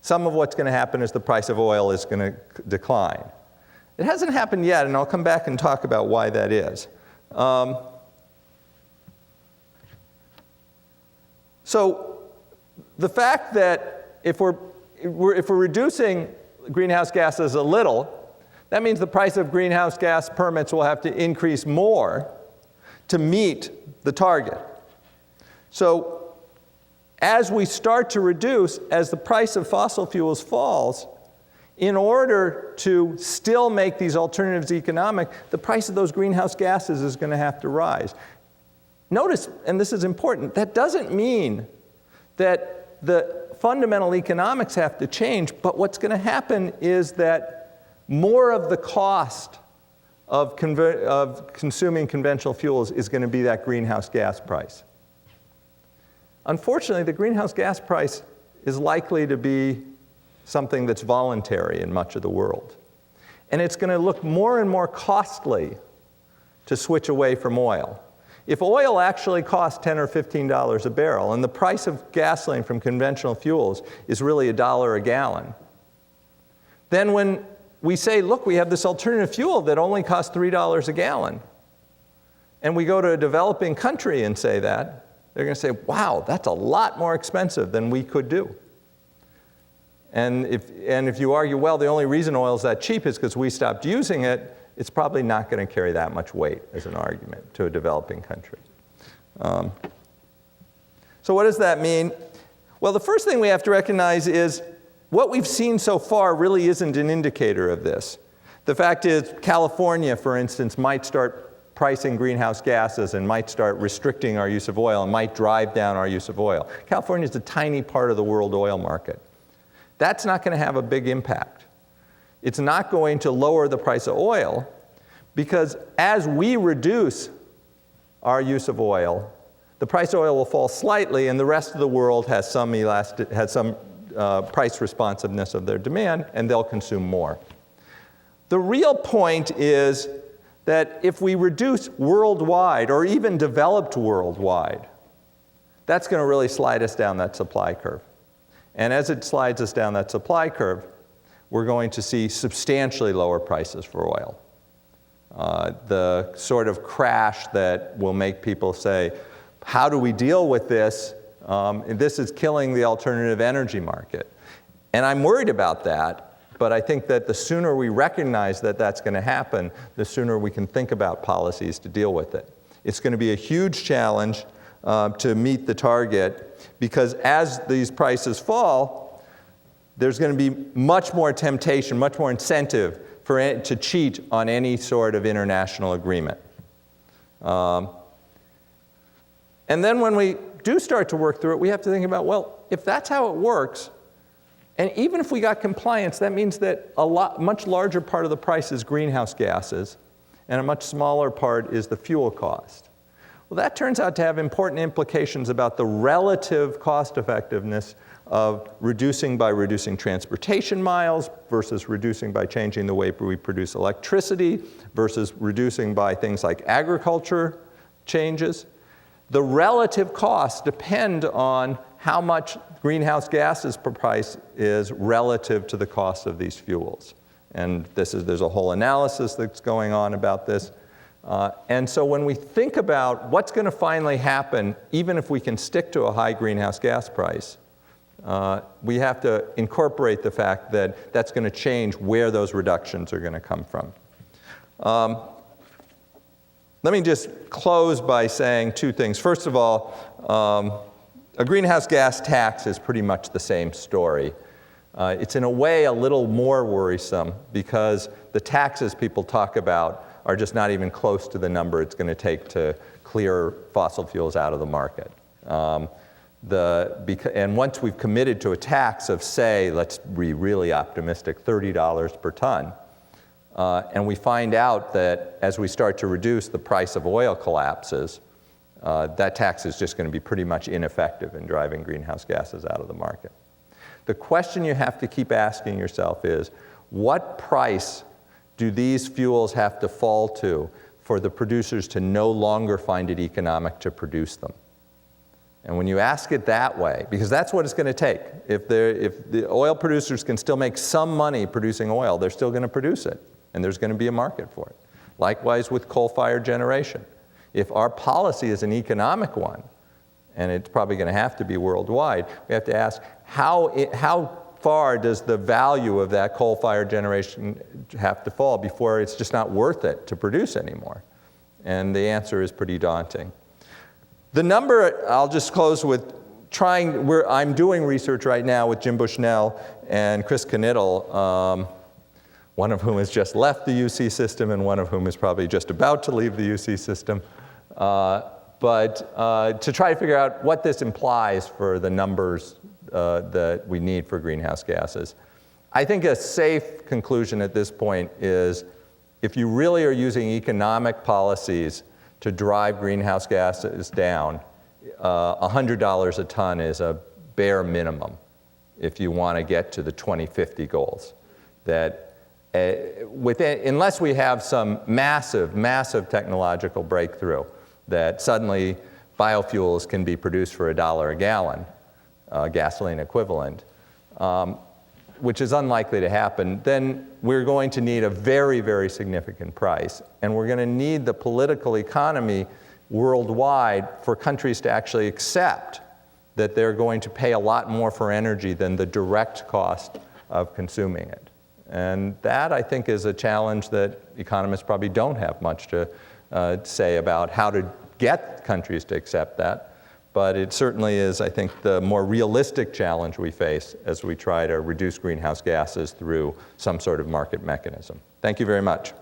some of what's going to happen is the price of oil is going to decline. It hasn't happened yet, and I'll come back and talk about why that is. So the fact that if we're reducing greenhouse gases a little, that means the price of greenhouse gas permits will have to increase more to meet the target. So as we start to reduce, as the price of fossil fuels falls, in order to still make these alternatives economic, the price of those greenhouse gases is going to have to rise. Notice, and this is important, that doesn't mean that the fundamental economics have to change, but what's going to happen is that more of the cost of consuming conventional fuels is going to be that greenhouse gas price. Unfortunately, the greenhouse gas price is likely to be something that's voluntary in much of the world. And it's going to look more and more costly to switch away from oil. If oil actually costs $10 or $15 a barrel, and the price of gasoline from conventional fuels is really $1 a gallon, then when we say, look, we have this alternative fuel that only costs $3 a gallon, and we go to a developing country and say that, they're going to say, wow, that's a lot more expensive than we could do. And if you argue, well, the only reason oil is that cheap is because we stopped using it, it's probably not going to carry that much weight as an argument to a developing country. So what does that mean? Well, the first thing we have to recognize is what we've seen so far really isn't an indicator of this. The fact is, California, for instance, might start pricing greenhouse gases and might start restricting our use of oil and might drive down our use of oil. California is a tiny part of the world oil market. That's not going to have a big impact. It's not going to lower the price of oil, because as we reduce our use of oil, the price of oil will fall slightly, and the rest of the world has some price responsiveness of their demand, and they'll consume more. The real point is that if we reduce worldwide, or even developed worldwide, that's going to really slide us down that supply curve. And as it slides us down that supply curve, we're going to see substantially lower prices for oil. The sort of crash that will make people say, how do we deal with this? This is killing the alternative energy market. And I'm worried about that, but I think that the sooner we recognize that that's going to happen, the sooner we can think about policies to deal with it. It's going to be a huge challenge to meet the target, because as these prices fall, there's going to be much more temptation, much more incentive to cheat on any sort of international agreement. And then when we do start to work through it, we have to think about, well, if that's how it works, and even if we got compliance, that means that much larger part of the price is greenhouse gases, and a much smaller part is the fuel cost. Well, that turns out to have important implications about the relative cost effectiveness of reducing by reducing transportation miles versus reducing by changing the way we produce electricity versus reducing by things like agriculture changes. The relative costs depend on how much greenhouse gases per price is relative to the cost of these fuels. And there's a whole analysis that's going on about this. And so when we think about what's going to finally happen, even if we can stick to a high greenhouse gas price, we have to incorporate the fact that that's going to change where those reductions are going to come from. Let me just close by saying two things. First of all, a greenhouse gas tax is pretty much the same story. It's in a way a little more worrisome because the taxes people talk about are just not even close to the number it's going to take to clear fossil fuels out of the market. And once we've committed to a tax of, say, let's be really optimistic, $30 per ton, and we find out that as we start to reduce, the price of oil collapses, that tax is just going to be pretty much ineffective in driving greenhouse gases out of the market. The question you have to keep asking yourself is, what price do these fuels have to fall to for the producers to no longer find it economic to produce them? And when you ask it that way, because that's what it's going to take. If the oil producers can still make some money producing oil, they're still going to produce it, and there's going to be a market for it. Likewise with coal-fired generation. If our policy is an economic one, and it's probably going to have to be worldwide, we have to ask how far does the value of that coal-fired generation have to fall before it's just not worth it to produce anymore? And the answer is pretty daunting. The number, I'll just close with I'm doing research right now with Jim Bushnell and Chris Knittel, one of whom has just left the UC system and one of whom is probably just about to leave the UC system, but to try to figure out what this implies for the numbers that we need for greenhouse gases. I think a safe conclusion at this point is if you really are using economic policies to drive greenhouse gases down, $100 a ton is a bare minimum if you want to get to the 2050 goals. That unless we have some massive, massive technological breakthrough that suddenly biofuels can be produced for $1 a gallon, gasoline equivalent, which is unlikely to happen, then we're going to need a very, very significant price. And we're going to need the political economy worldwide for countries to actually accept that they're going to pay a lot more for energy than the direct cost of consuming it. And that, I think, is a challenge that economists probably don't have much to say about how to get countries to accept that. But it certainly is, I think, the more realistic challenge we face as we try to reduce greenhouse gases through some sort of market mechanism. Thank you very much.